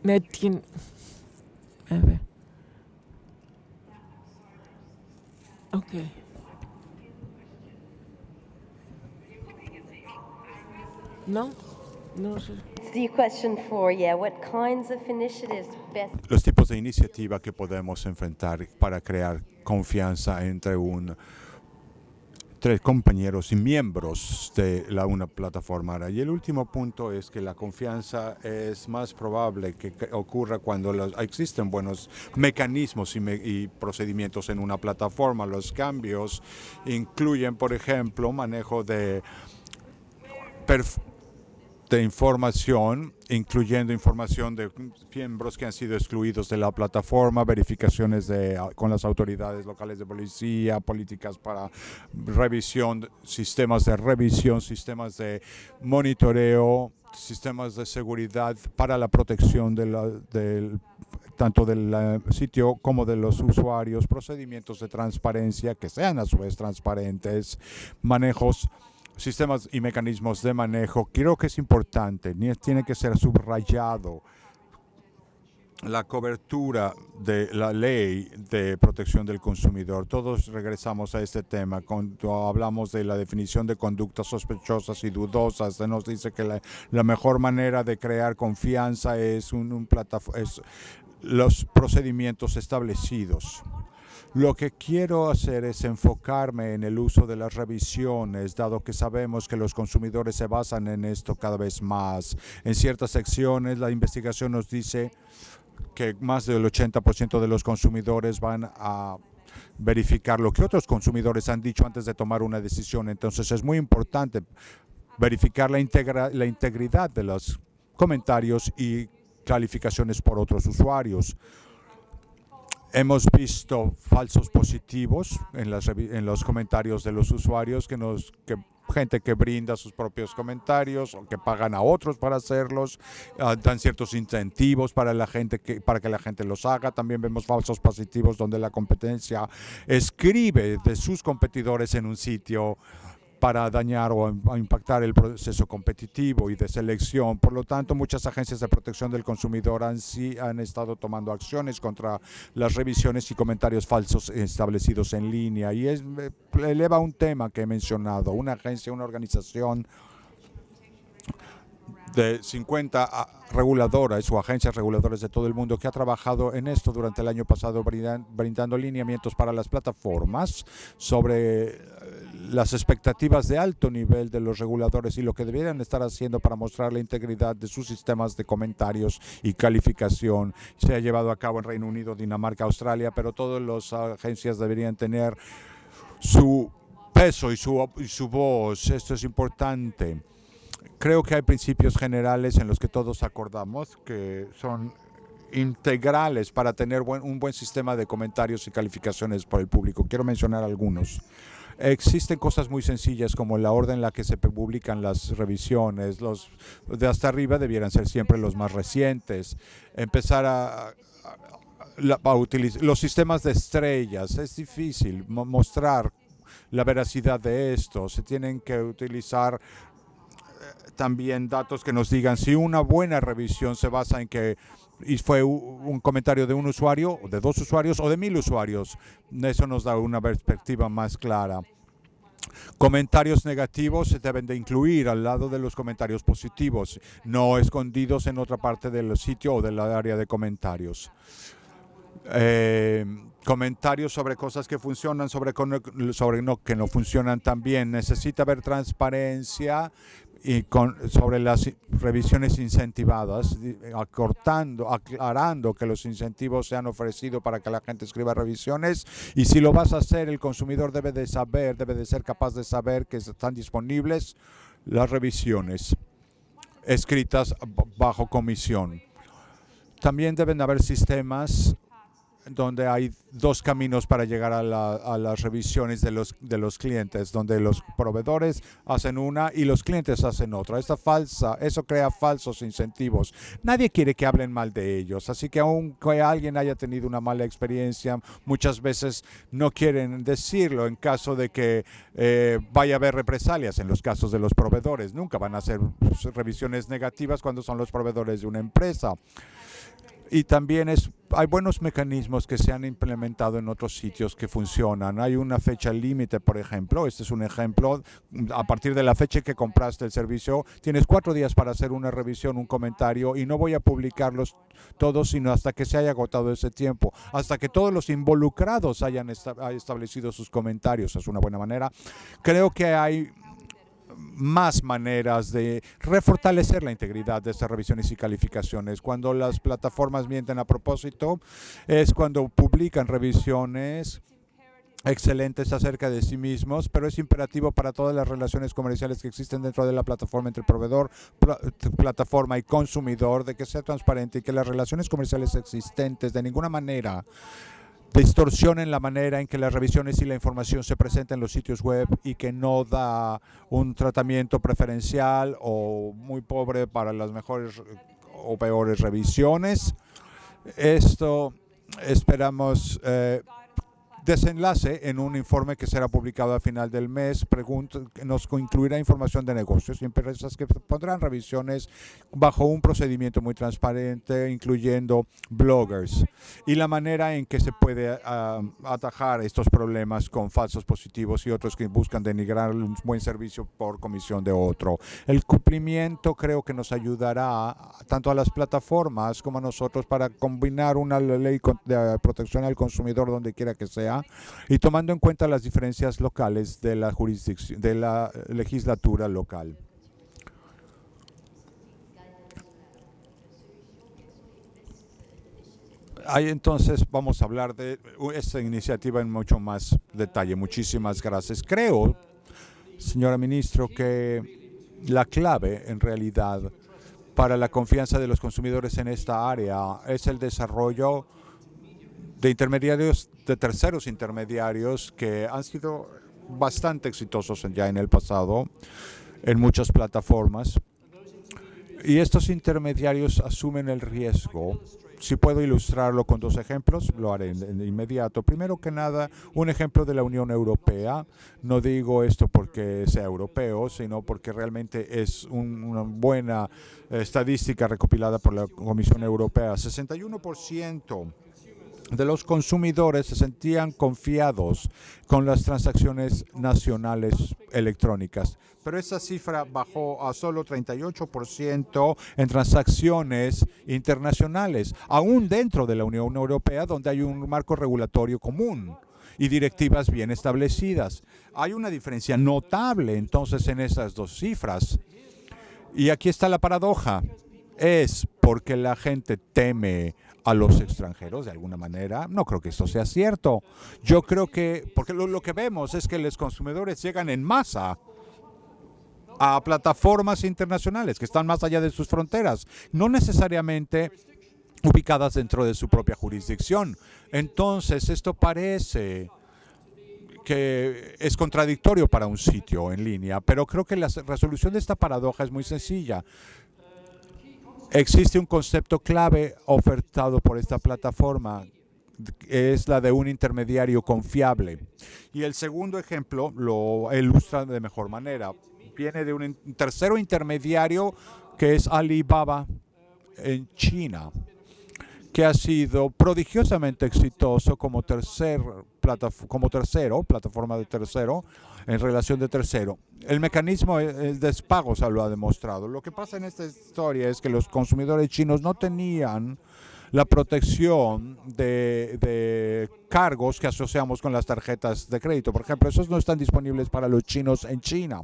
me tiene, a ver, okay. No. Los tipos de iniciativa que podemos enfrentar para crear confianza entre tres compañeros y miembros de una plataforma. Y el último punto es que la confianza es más probable que ocurra cuando existen buenos mecanismos y procedimientos en una plataforma. Los cambios incluyen, por ejemplo, manejo de de información, incluyendo información de miembros que han sido excluidos de la plataforma, verificaciones con las autoridades locales de policía, políticas para revisión, sistemas de monitoreo, sistemas de seguridad para la protección tanto del sitio como de los usuarios, procedimientos de transparencia que sean a su vez transparentes, sistemas y mecanismos de manejo. Creo que es importante, tiene que ser subrayado la cobertura de la ley de protección del consumidor. Todos regresamos a este tema cuando hablamos de la definición de conductas sospechosas y dudosas. Se nos dice que la mejor manera de crear confianza es los procedimientos establecidos. Lo que quiero hacer es enfocarme en el uso de las revisiones, dado que sabemos que los consumidores se basan en esto cada vez más. En ciertas secciones, la investigación nos dice que más del 80% de los consumidores van a verificar lo que otros consumidores han dicho antes de tomar una decisión. Entonces es muy importante verificar la integridad de los comentarios y calificaciones por otros usuarios. Hemos visto falsos positivos en los comentarios de los usuarios, gente que brinda sus propios comentarios o que pagan a otros para hacerlos, dan ciertos incentivos para que la gente los haga. También vemos falsos positivos donde la competencia escribe de sus competidores en un sitio para dañar o impactar el proceso competitivo y de selección. Por lo tanto, muchas agencias de protección del consumidor han estado tomando acciones contra las revisiones y comentarios falsos establecidos en línea. Y eleva un tema que he mencionado, una organización de 50 reguladoras o agencias reguladoras de todo el mundo que ha trabajado en esto durante el año pasado, brindando lineamientos para las plataformas sobre las expectativas de alto nivel de los reguladores y lo que deberían estar haciendo para mostrar la integridad de sus sistemas de comentarios y calificación. Se ha llevado a cabo en Reino Unido, Dinamarca, Australia, pero todas las agencias deberían tener su peso y su voz. Esto es importante. Creo que hay principios generales en los que todos acordamos que son integrales para tener un buen sistema de comentarios y calificaciones para el público. Quiero mencionar algunos. Existen cosas muy sencillas como la orden en la que se publican las revisiones. Los de hasta arriba debieran ser siempre los más recientes. Empezar a utilizar los sistemas de estrellas. Es difícil mostrar la veracidad de esto. Se tienen que utilizar también datos que nos digan si una buena revisión se basa en que fue un comentario de un usuario, de dos usuarios o de 1000 usuarios. Eso nos da una perspectiva más clara. Comentarios negativos se deben de incluir al lado de los comentarios positivos, no escondidos en otra parte del sitio o del área de comentarios. Comentarios sobre cosas que funcionan, sobre que no funcionan también. Necesita haber transparencia sobre las revisiones incentivadas, aclarando que los incentivos se han ofrecido para que la gente escriba revisiones, y si lo vas a hacer, el consumidor debe de ser capaz de saber que están disponibles las revisiones escritas bajo comisión. También deben haber sistemas donde hay dos caminos para llegar a las revisiones de los clientes, donde los proveedores hacen una y los clientes hacen otra. Eso crea falsos incentivos. Nadie quiere que hablen mal de ellos, así que aunque alguien haya tenido una mala experiencia, muchas veces no quieren decirlo en caso de que vaya a haber represalias en los casos de los proveedores. Nunca van a hacer revisiones negativas cuando son los proveedores de una empresa. Y también hay buenos mecanismos que se han implementado en otros sitios que funcionan. Hay una fecha límite, por ejemplo. Este es un ejemplo. A partir de la fecha que compraste el servicio, tienes 4 días para hacer una revisión, un comentario, y no voy a publicarlos todos, sino hasta que se haya agotado ese tiempo, hasta que todos los involucrados hayan establecido sus comentarios. Es una buena manera. Creo que hay más maneras de refortalecer la integridad de estas revisiones y calificaciones. Cuando las plataformas mienten a propósito, es cuando publican revisiones excelentes acerca de sí mismos, pero es imperativo para todas las relaciones comerciales que existen dentro de la plataforma entre proveedor, plataforma y consumidor, de que sea transparente y que las relaciones comerciales existentes de ninguna manera distorsionen la manera en que las revisiones y la información se presentan en los sitios web y que no da un tratamiento preferencial o muy pobre para las mejores o peores revisiones. Esto esperamos desenlace en un informe que será publicado a final del mes. Nos incluirá información de negocios y empresas que pondrán revisiones bajo un procedimiento muy transparente, incluyendo bloggers, y la manera en que se puede atajar estos problemas con falsos positivos y otros que buscan denigrar un buen servicio por comisión de otro. El cumplimiento creo que nos ayudará tanto a las plataformas como a nosotros para combinar una ley de protección al consumidor donde quiera que sea, y tomando en cuenta las diferencias locales de la jurisdicción, de la legislatura local. Ahí entonces vamos a hablar de esta iniciativa en mucho más detalle. Muchísimas gracias. Creo, señora ministro, que la clave en realidad para la confianza de los consumidores en esta área es el desarrollo de intermediarios, de terceros intermediarios que han sido bastante exitosos ya en el pasado en muchas plataformas. Y estos intermediarios asumen el riesgo. Si puedo ilustrarlo con dos ejemplos, lo haré de inmediato. Primero que nada, un ejemplo de la Unión Europea. No digo esto porque sea europeo, sino porque realmente es una buena estadística recopilada por la Comisión Europea. 61% de los consumidores se sentían confiados con las transacciones nacionales electrónicas, pero esa cifra bajó a solo 38% en transacciones internacionales, aún dentro de la Unión Europea, donde hay un marco regulatorio común y directivas bien establecidas. Hay una diferencia notable entonces en esas dos cifras. Y aquí está la paradoja. ¿Es porque la gente teme a los extranjeros de alguna manera? No creo que esto sea cierto. Yo creo que, porque lo que vemos es que los consumidores llegan en masa a plataformas internacionales que están más allá de sus fronteras, no necesariamente ubicadas dentro de su propia jurisdicción. Entonces, esto parece que es contradictorio para un sitio en línea, pero creo que la resolución de esta paradoja es muy sencilla. Existe un concepto clave ofertado por esta plataforma, es la de un intermediario confiable. Y el segundo ejemplo lo ilustra de mejor manera. Viene de un tercero intermediario que es Alibaba en China, que ha sido prodigiosamente exitoso como plataforma de tercero, en relación de tercero. El mecanismo de pagos lo ha demostrado. Lo que pasa en esta historia es que los consumidores chinos no tenían la protección de cargos que asociamos con las tarjetas de crédito. Por ejemplo, esos no están disponibles para los chinos en China.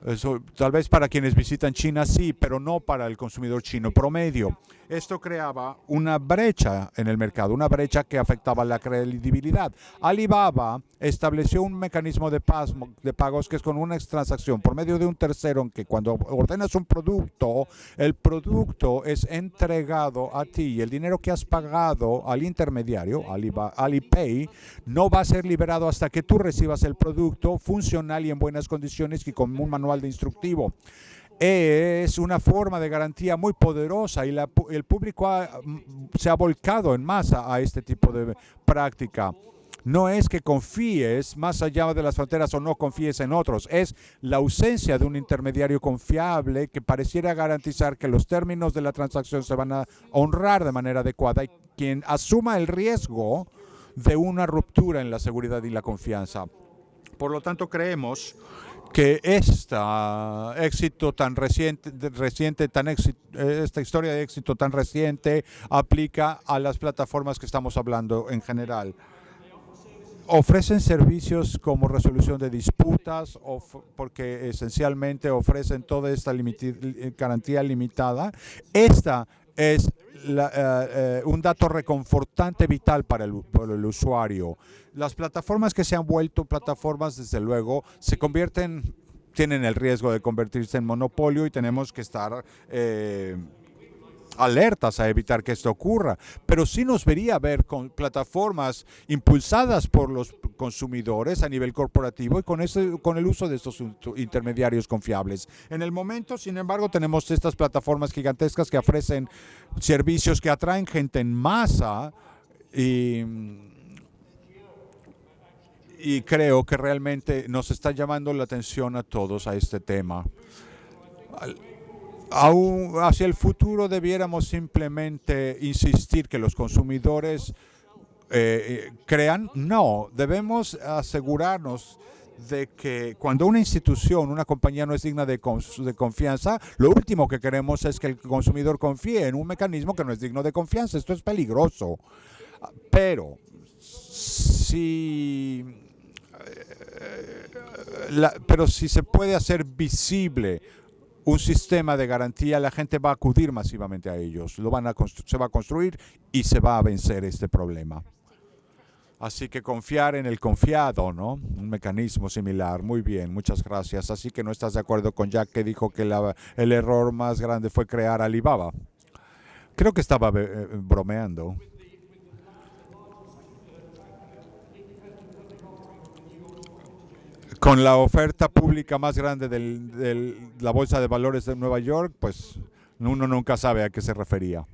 Eso, tal vez para quienes visitan China sí, pero no para el consumidor chino promedio. Esto creaba una brecha en el mercado, una brecha que afectaba la credibilidad. Alibaba estableció un mecanismo de pagos que es con una transacción por medio de un tercero, en que cuando ordenas un producto, el producto es entregado a ti y el dinero que has pagado al intermediario, Alipay, no va a ser liberado hasta que tú recibas el producto funcional y en buenas condiciones y con un manual de instructivo. Es una forma de garantía muy poderosa y el público se ha volcado en masa a este tipo de práctica. No es que confíes más allá de las fronteras o no confíes en otros, es la ausencia de un intermediario confiable que pareciera garantizar que los términos de la transacción se van a honrar de manera adecuada y quien asuma el riesgo de una ruptura en la seguridad y la confianza. Por lo tanto, creemos que esta historia de éxito tan reciente aplica a las plataformas que estamos hablando en general. Ofrecen servicios como resolución de disputas, porque esencialmente ofrecen toda esta garantía limitada. Esta es un dato reconfortante vital para el usuario. Las plataformas que se han vuelto plataformas, desde luego, tienen el riesgo de convertirse en monopolio y tenemos que estar alertas a evitar que esto ocurra, pero sí nos vería ver con plataformas impulsadas por los consumidores a nivel corporativo y con el uso de estos intermediarios confiables. En el momento, sin embargo, tenemos estas plataformas gigantescas que ofrecen servicios que atraen gente en masa y creo que realmente nos está llamando la atención a todos a este tema. Aún hacia el futuro debiéramos simplemente insistir que los consumidores crean. No, debemos asegurarnos de que cuando una institución, una compañía no es digna de confianza, lo último que queremos es que el consumidor confíe en un mecanismo que no es digno de confianza. Esto es peligroso. Pero si se puede hacer visible un sistema de garantía, la gente va a acudir masivamente a ellos. Se va a construir y se va a vencer este problema. Así que confiar en el confiado, ¿no? Un mecanismo similar. Muy bien, muchas gracias. Así que no estás de acuerdo con Jack, que dijo que el error más grande fue crear Alibaba. Creo que estaba bromeando. Con la oferta pública más grande de la Bolsa de Valores de Nueva York, pues uno nunca sabe a qué se refería.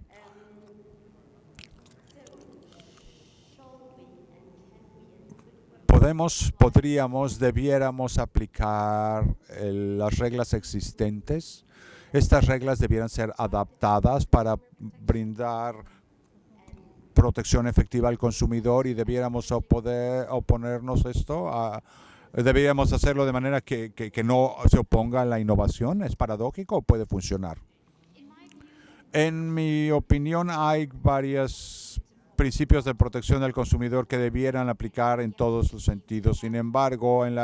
Debiéramos aplicar las reglas existentes. Estas reglas debieran ser adaptadas para brindar protección efectiva al consumidor y debiéramos poder oponernos esto deberíamos hacerlo de manera que no se oponga a la innovación. ¿Es paradójico o puede funcionar? En mi opinión, hay varios principios de protección del consumidor que debieran aplicar en todos los sentidos. Sin embargo, en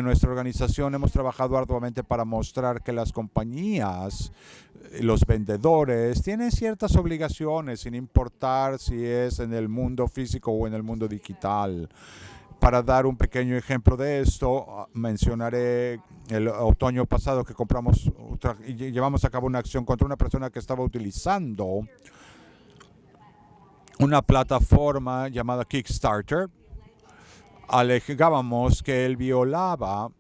nuestra organización hemos trabajado arduamente para mostrar que las compañías, los vendedores, tienen ciertas obligaciones, sin importar si es en el mundo físico o en el mundo digital. Para dar un pequeño ejemplo de esto, mencionaré el otoño pasado que llevamos a cabo una acción contra una persona que estaba utilizando una plataforma llamada Kickstarter. Alegábamos que él violaba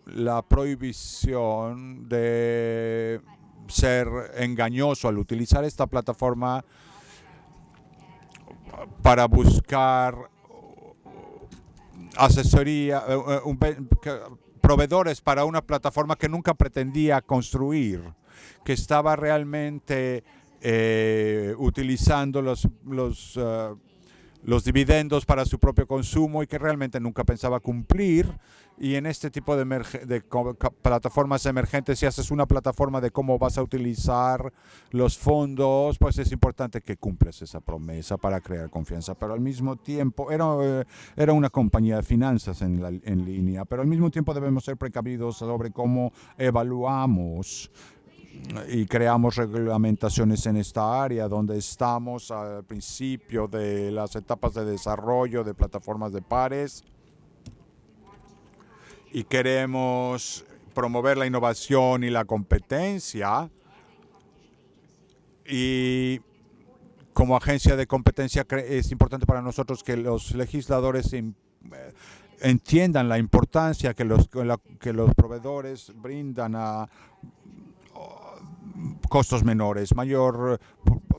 la prohibición de ser engañoso al utilizar esta plataforma para buscar asesoría, proveedores para una plataforma que nunca pretendía construir, que estaba realmente utilizando los dividendos para su propio consumo y que realmente nunca pensaba cumplir. Y en este tipo de plataformas emergentes, si haces una plataforma de cómo vas a utilizar los fondos, pues es importante que cumples esa promesa para crear confianza. Pero al mismo tiempo, era una compañía de finanzas en línea, pero al mismo tiempo debemos ser precavidos sobre cómo evaluamos y creamos reglamentaciones en esta área, donde estamos al principio de las etapas de desarrollo de plataformas de pares y queremos promover la innovación y la competencia. Y como agencia de competencia es importante para nosotros que los legisladores entiendan la importancia que los proveedores brindan a costos menores, mayor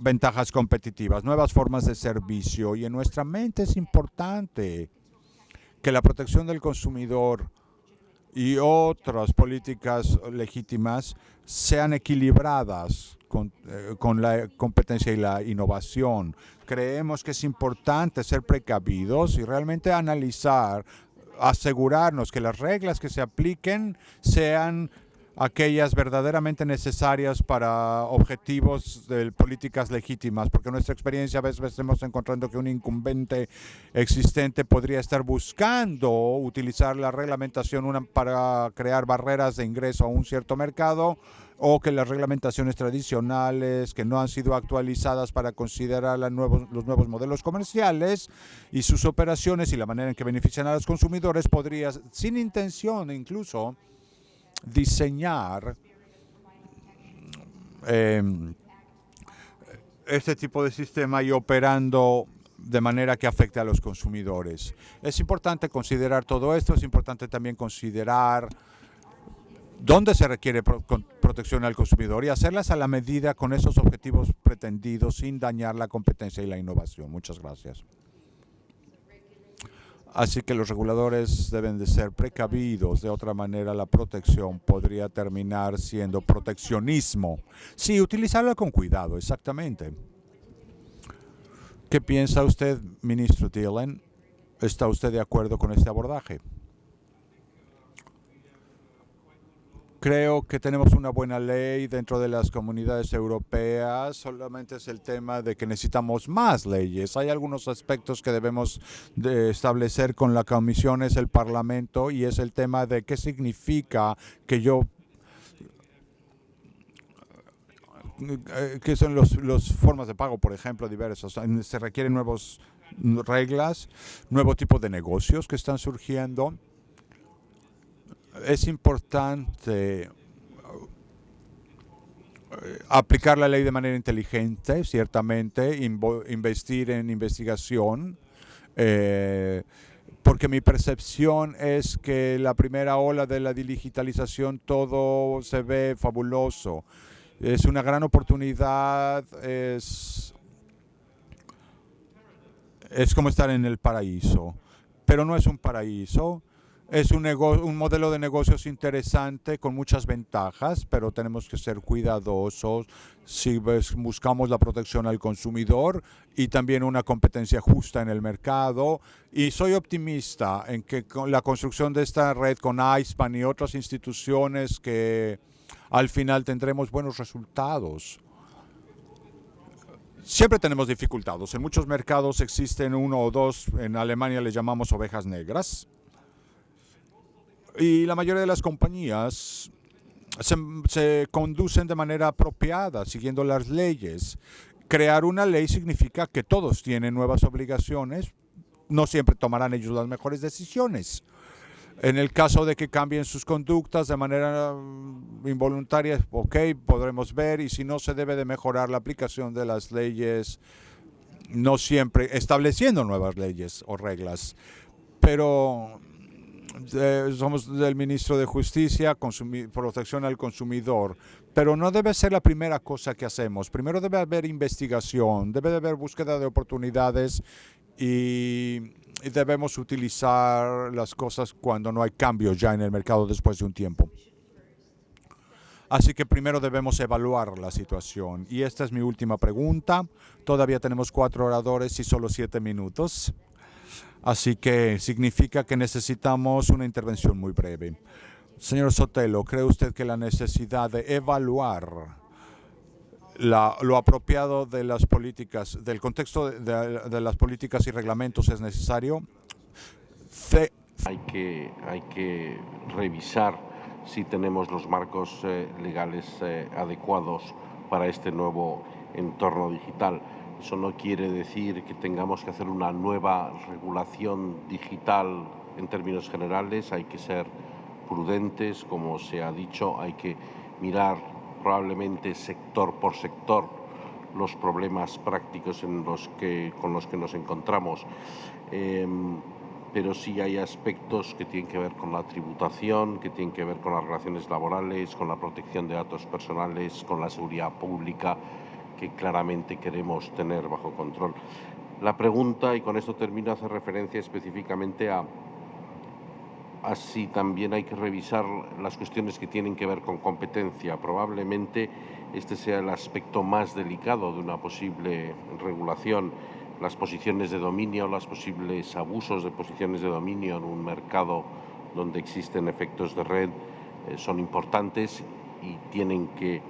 ventajas competitivas, nuevas formas de servicio. Y en nuestra mente es importante que la protección del consumidor y otras políticas legítimas sean equilibradas con la competencia y la innovación. Creemos que es importante ser precavidos y realmente analizar, asegurarnos que las reglas que se apliquen sean aquellas verdaderamente necesarias para objetivos de políticas legítimas, porque en nuestra experiencia a veces estamos encontrando que un incumbente existente podría estar buscando utilizar la reglamentación para crear barreras de ingreso a un cierto mercado, o que las reglamentaciones tradicionales que no han sido actualizadas para considerar los nuevos modelos comerciales y sus operaciones y la manera en que benefician a los consumidores podría, sin intención incluso, diseñar este tipo de sistema y operando de manera que afecte a los consumidores. Es importante considerar todo esto, es importante también considerar dónde se requiere protección al consumidor y hacerlas a la medida con esos objetivos pretendidos sin dañar la competencia y la innovación. Muchas gracias. Así que los reguladores deben de ser precavidos, de otra manera la protección podría terminar siendo proteccionismo. Sí, utilizarla con cuidado, exactamente. ¿Qué piensa usted, ministro Thielen? ¿Está usted de acuerdo con este abordaje? Creo que tenemos una buena ley dentro de las comunidades europeas, solamente es el tema de que necesitamos más leyes. Hay algunos aspectos que debemos de establecer con la Comisión, es el Parlamento, y es el tema de qué significa que que son las formas de pago, por ejemplo, diversas. Se requieren nuevas reglas, nuevo tipo de negocios que están surgiendo. Es importante aplicar la ley de manera inteligente, ciertamente, investir en investigación, porque mi percepción es que la primera ola de la digitalización todo se ve fabuloso. Es una gran oportunidad, es como estar en el paraíso, pero no es un paraíso. Es un modelo de negocios interesante con muchas ventajas, pero tenemos que ser cuidadosos si buscamos la protección al consumidor y también una competencia justa en el mercado. Y soy optimista en que con la construcción de esta red con ISPAN y otras instituciones que al final tendremos buenos resultados. Siempre tenemos dificultades. En muchos mercados existen uno o dos, en Alemania le llamamos ovejas negras. Y la mayoría de las compañías se conducen de manera apropiada, siguiendo las leyes. Crear una ley significa que todos tienen nuevas obligaciones. No siempre tomarán ellos las mejores decisiones. En el caso de que cambien sus conductas de manera involuntaria, ok, podremos ver. Y si no, se debe de mejorar la aplicación de las leyes, no siempre estableciendo nuevas leyes o reglas. Pero somos del ministro de Justicia, protección al consumidor, pero no debe ser la primera cosa que hacemos. Primero debe haber investigación, debe haber búsqueda de oportunidades y debemos utilizar las cosas cuando no hay cambios ya en el mercado después de un tiempo. Así que primero debemos evaluar la situación. Y esta es mi última pregunta. Todavía tenemos 4 oradores y solo 7 minutos. Así que significa que necesitamos una intervención muy breve. Señor Sotelo, ¿cree usted que la necesidad de evaluar lo apropiado de las políticas, del contexto de las políticas y reglamentos es necesario? Hay que revisar si tenemos los marcos legales adecuados para este nuevo entorno digital. Eso no quiere decir que tengamos que hacer una nueva regulación digital en términos generales. Hay que ser prudentes, como se ha dicho, hay que mirar probablemente sector por sector los problemas prácticos con los que nos encontramos. Pero sí hay aspectos que tienen que ver con la tributación, que tienen que ver con las relaciones laborales, con la protección de datos personales, con la seguridad pública, que claramente queremos tener bajo control. La pregunta, y con esto termino, hace referencia específicamente a si también hay que revisar las cuestiones que tienen que ver con competencia. Probablemente este sea el aspecto más delicado de una posible regulación. Las posiciones de dominio, los posibles abusos de posiciones de dominio en un mercado donde existen efectos de red son importantes y tienen que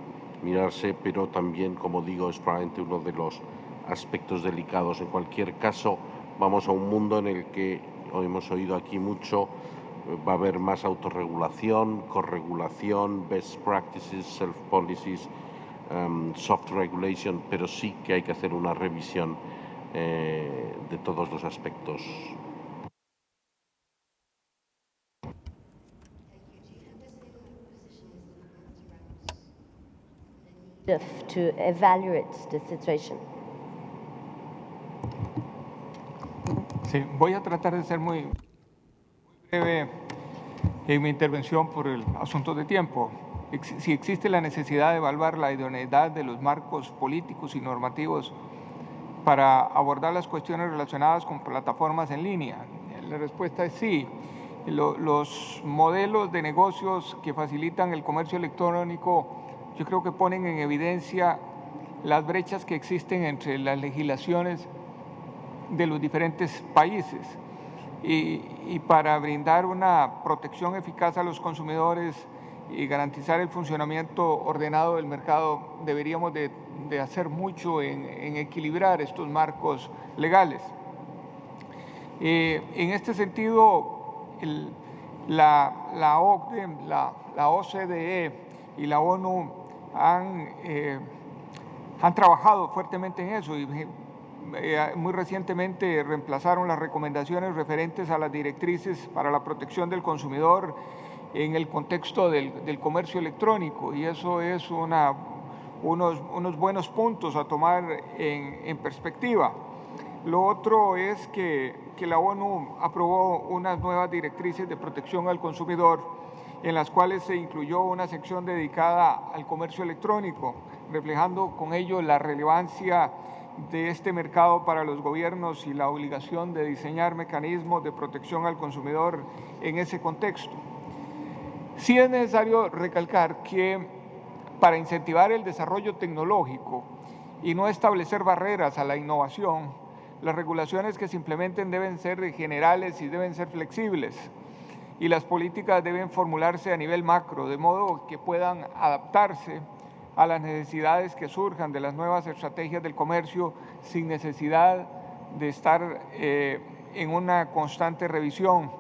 mirarse, pero también, como digo, es probablemente uno de los aspectos delicados. En cualquier caso, vamos a un mundo en el que, hoy hemos oído aquí mucho, va a haber más autorregulación, corregulación, best practices, self-policies, soft regulation, pero sí que hay que hacer una revisión de todos los aspectos. To evaluate the situation. Sí, voy a tratar de ser muy breve en mi intervención por el asunto de tiempo. Si existe la necesidad de evaluar la idoneidad de los marcos políticos y normativos para abordar las cuestiones relacionadas con plataformas en línea, la respuesta es sí. Los modelos de negocios que facilitan el comercio electrónico, yo creo que ponen en evidencia las brechas que existen entre las legislaciones de los diferentes países. Y para brindar una protección eficaz a los consumidores y garantizar el funcionamiento ordenado del mercado, deberíamos de hacer mucho en equilibrar estos marcos legales. En este sentido, la OCDE, la OCDE y la ONU han trabajado fuertemente en eso y muy recientemente reemplazaron las recomendaciones referentes a las directrices para la protección del consumidor en el contexto del comercio electrónico, y eso es unos buenos puntos a tomar en perspectiva. Lo otro es que la ONU aprobó unas nuevas directrices de protección al consumidor en las cuales se incluyó una sección dedicada al comercio electrónico, reflejando con ello la relevancia de este mercado para los gobiernos y la obligación de diseñar mecanismos de protección al consumidor en ese contexto. Sí es necesario recalcar que para incentivar el desarrollo tecnológico y no establecer barreras a la innovación, las regulaciones que se implementen deben ser generales y deben ser flexibles, y las políticas deben formularse a nivel macro, de modo que puedan adaptarse a las necesidades que surjan de las nuevas estrategias del comercio sin necesidad de estar en una constante revisión.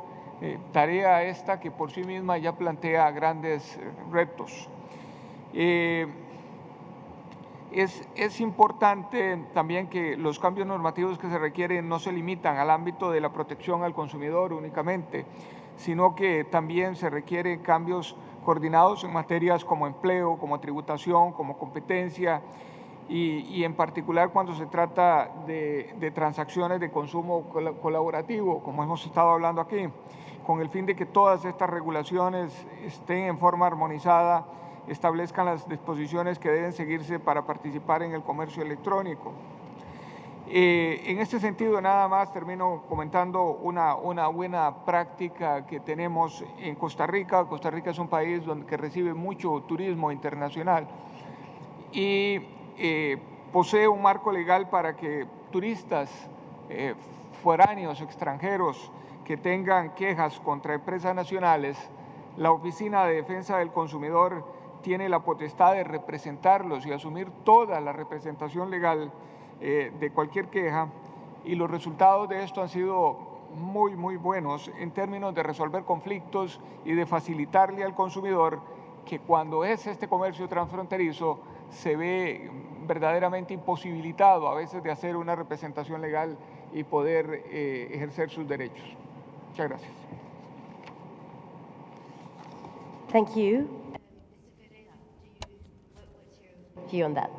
Tarea esta que por sí misma ya plantea grandes retos. Es importante también que los cambios normativos que se requieren no se limitan al ámbito de la protección al consumidor únicamente, sino que también se requieren cambios coordinados en materias como empleo, como tributación, como competencia y en particular cuando se trata de transacciones de consumo colaborativo, como hemos estado hablando aquí, con el fin de que todas estas regulaciones estén en forma armonizada, establezcan las disposiciones que deben seguirse para participar en el comercio electrónico. En este sentido, nada más termino comentando una buena práctica que tenemos en Costa Rica. Costa Rica es un país que recibe mucho turismo internacional y posee un marco legal para que turistas foráneos, extranjeros, que tengan quejas contra empresas nacionales, la Oficina de Defensa del Consumidor tiene la potestad de representarlos y asumir toda la representación legal de cualquier queja, y los resultados de esto han sido muy buenos en términos de resolver conflictos y de facilitarle al consumidor que cuando es este comercio transfronterizo se ve verdaderamente imposibilitado a veces de hacer una representación legal y poder ejercer sus derechos. Muchas gracias. Thank you. View on that.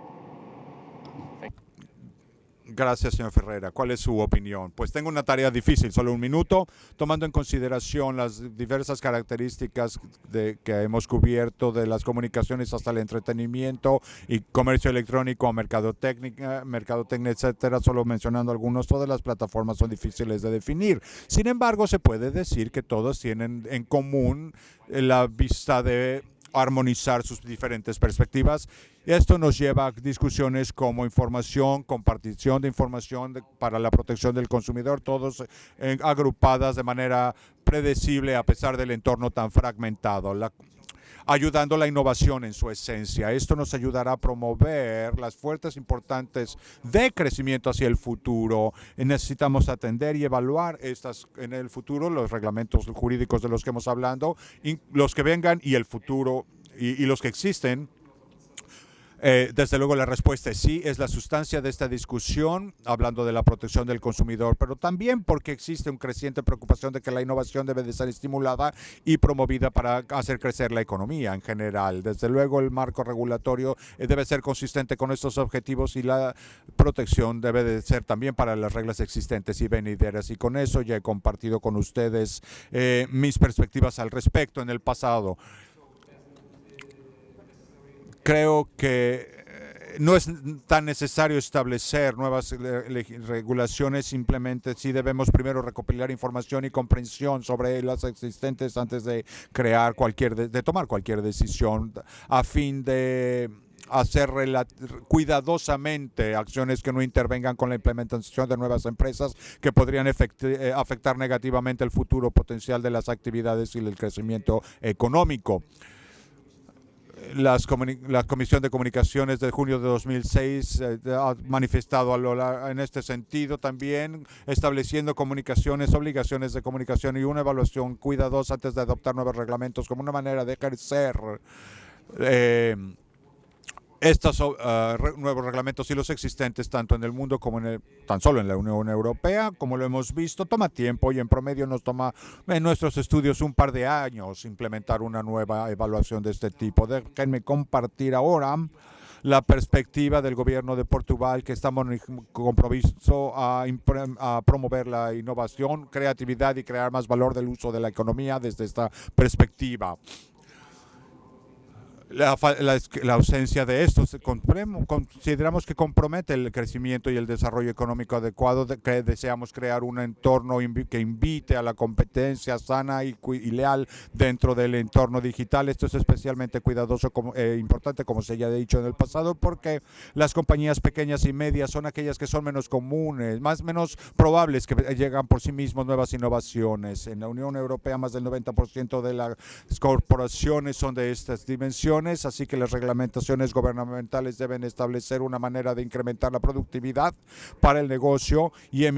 Gracias, señor Ferreira. ¿Cuál es su opinión? Pues tengo una tarea difícil, solo un minuto, tomando en consideración las diversas características que hemos cubierto, de las comunicaciones hasta el entretenimiento y comercio electrónico, mercadotecnia, etcétera, solo mencionando algunos. Todas las plataformas son difíciles de definir. Sin embargo, se puede decir que todas tienen en común la vista de armonizar sus diferentes perspectivas. Esto nos lleva a discusiones como información, compartición de información para la protección del consumidor, todos agrupadas de manera predecible a pesar del entorno tan fragmentado. ayudando a la innovación en su esencia. Esto nos ayudará a promover las fuerzas importantes de crecimiento hacia el futuro. Necesitamos atender y evaluar en el futuro los reglamentos jurídicos de los que hemos hablado, los que vengan y el futuro y los que existen. Desde luego la respuesta es sí, es la sustancia de esta discusión, hablando de la protección del consumidor, pero también porque existe una creciente preocupación de que la innovación debe de ser estimulada y promovida para hacer crecer la economía en general. Desde luego el marco regulatorio debe ser consistente con estos objetivos y la protección debe de ser también para las reglas existentes y venideras. Y con eso ya he compartido con ustedes mis perspectivas al respecto en el pasado. Creo que no es tan necesario establecer nuevas regulaciones, simplemente sí debemos primero recopilar información y comprensión sobre las existentes antes de tomar cualquier decisión a fin de hacer cuidadosamente acciones que no intervengan con la implementación de nuevas empresas que podrían afectar negativamente el futuro potencial de las actividades y el crecimiento económico. La Comisión de Comunicaciones de junio de 2006 ha manifestado en este sentido también, estableciendo obligaciones de comunicación y una evaluación cuidadosa antes de adoptar nuevos reglamentos como una manera de ejercer estos nuevos reglamentos y los existentes tanto en el mundo como tan solo en la Unión Europea. Como lo hemos visto, toma tiempo y en promedio nos toma en nuestros estudios un par de años implementar una nueva evaluación de este tipo. Déjenme compartir ahora la perspectiva del gobierno de Portugal, que estamos compromiso a promover la innovación, creatividad y crear más valor del uso de la economía desde esta perspectiva. La ausencia de esto consideramos que compromete el crecimiento y el desarrollo económico adecuado, que deseamos crear un entorno que invite a la competencia sana y leal dentro del entorno digital. Esto es especialmente cuidadoso importante, como se ya ha dicho en el pasado, porque las compañías pequeñas y medias son aquellas que son menos comunes, menos probables que llegan por sí mismos nuevas innovaciones. En la Unión Europea, más del 90% de las corporaciones son de estas dimensiones. Así que las reglamentaciones gubernamentales deben establecer una manera de incrementar la productividad para el negocio y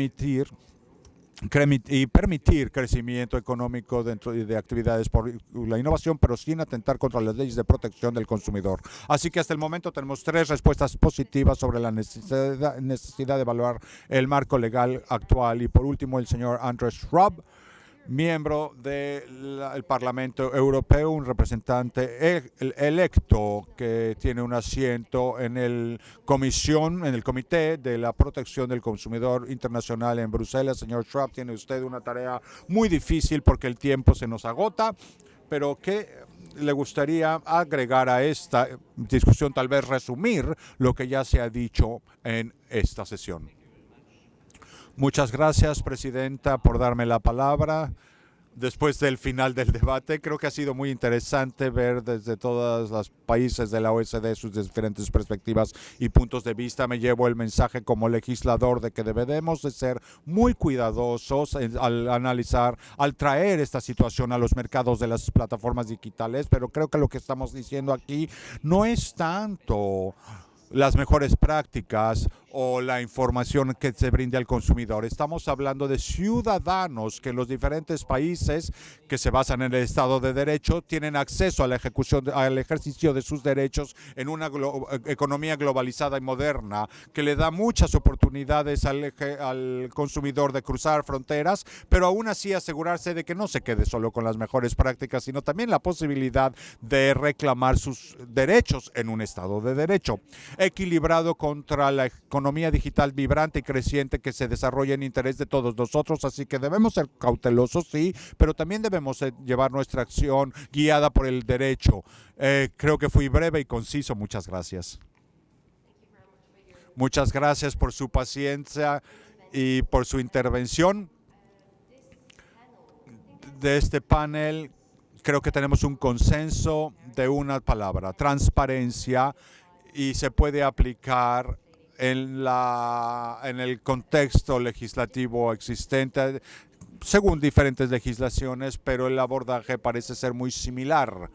permitir crecimiento económico dentro de actividades por la innovación, pero sin atentar contra las leyes de protección del consumidor. Así que hasta el momento tenemos 3 respuestas positivas sobre la necesidad de evaluar el marco legal actual. Y por último, el señor Andrés Schwab, miembro del Parlamento Europeo, un representante electo que tiene un asiento en el Comité de la Protección del Consumidor Internacional en Bruselas. Señor Schwab, tiene usted una tarea muy difícil porque el tiempo se nos agota, pero ¿qué le gustaría agregar a esta discusión? Tal vez resumir lo que ya se ha dicho en esta sesión. Muchas gracias, Presidenta, por darme la palabra. Después del final del debate, creo que ha sido muy interesante ver desde todos los países de la OSD sus diferentes perspectivas y puntos de vista. Me llevo el mensaje como legislador de que debemos de ser muy cuidadosos al analizar, al traer esta situación a los mercados de las plataformas digitales, pero creo que lo que estamos diciendo aquí no es tanto las mejores prácticas o la información que se brinde al consumidor. Estamos hablando de ciudadanos que en los diferentes países que se basan en el Estado de Derecho tienen acceso a la ejecución, al ejercicio de sus derechos en una economía globalizada y moderna que le da muchas oportunidades al consumidor de cruzar fronteras, pero aún así asegurarse de que no se quede solo con las mejores prácticas, sino también la posibilidad de reclamar sus derechos en un Estado de Derecho, equilibrado contra la economía digital vibrante y creciente que se desarrolla en interés de todos nosotros. Así que debemos ser cautelosos, sí, pero también debemos llevar nuestra acción guiada por el derecho. Creo que fui breve y conciso. Muchas gracias. Muchas gracias por su paciencia y por su intervención. De este panel, creo que tenemos un consenso de una palabra: transparencia, y se puede aplicar en el contexto legislativo existente según diferentes legislaciones, pero el abordaje parece ser muy similar.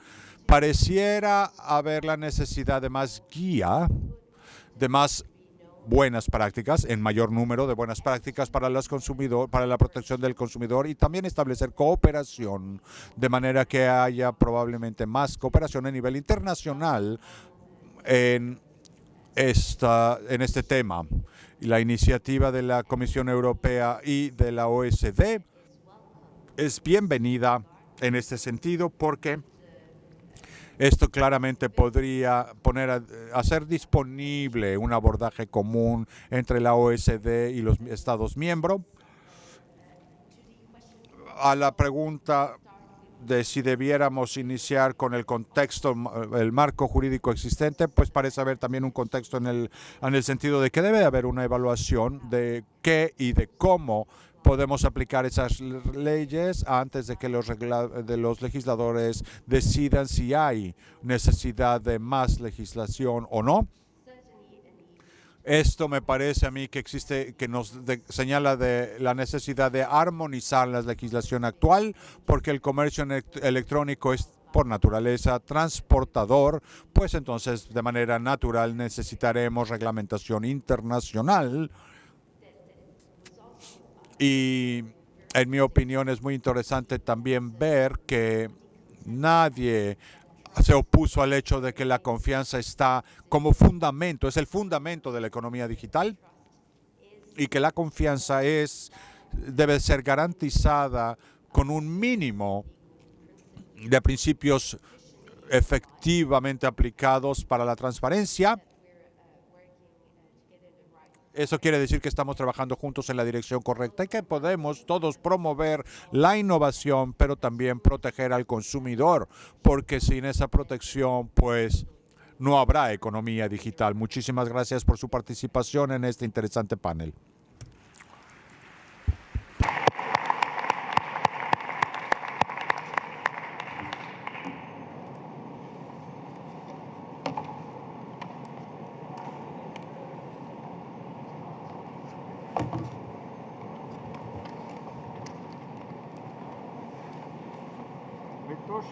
pareciera haber la necesidad de más guía, de más buenas prácticas, en mayor número de buenas prácticas para la protección del consumidor, y también establecer cooperación, de manera que haya probablemente más cooperación a nivel internacional en este tema. Y la iniciativa de la Comisión Europea y de la OECD es bienvenida en este sentido, porque esto claramente podría hacer disponible un abordaje común entre la OECD y los Estados miembros. A la pregunta de si debiéramos iniciar con el contexto, el marco jurídico existente, pues parece haber también un contexto en el sentido de que debe haber una evaluación de qué y de cómo podemos aplicar esas leyes antes de que los legisladores decidan si hay necesidad de más legislación o no. Esto me parece a mí que nos señala de la necesidad de armonizar la legislación actual, porque el comercio electrónico es por naturaleza transportador, pues entonces de manera natural necesitaremos reglamentación internacional. Y en mi opinión es muy interesante también ver que nadie se opuso al hecho de que la confianza está como fundamento, es el fundamento de la economía digital, y que la confianza debe ser garantizada con un mínimo de principios efectivamente aplicados para la transparencia. Eso quiere decir que estamos trabajando juntos en la dirección correcta y que podemos todos promover la innovación, pero también proteger al consumidor, porque sin esa protección, pues, no habrá economía digital. Muchísimas gracias por su participación en este interesante panel. Víctor.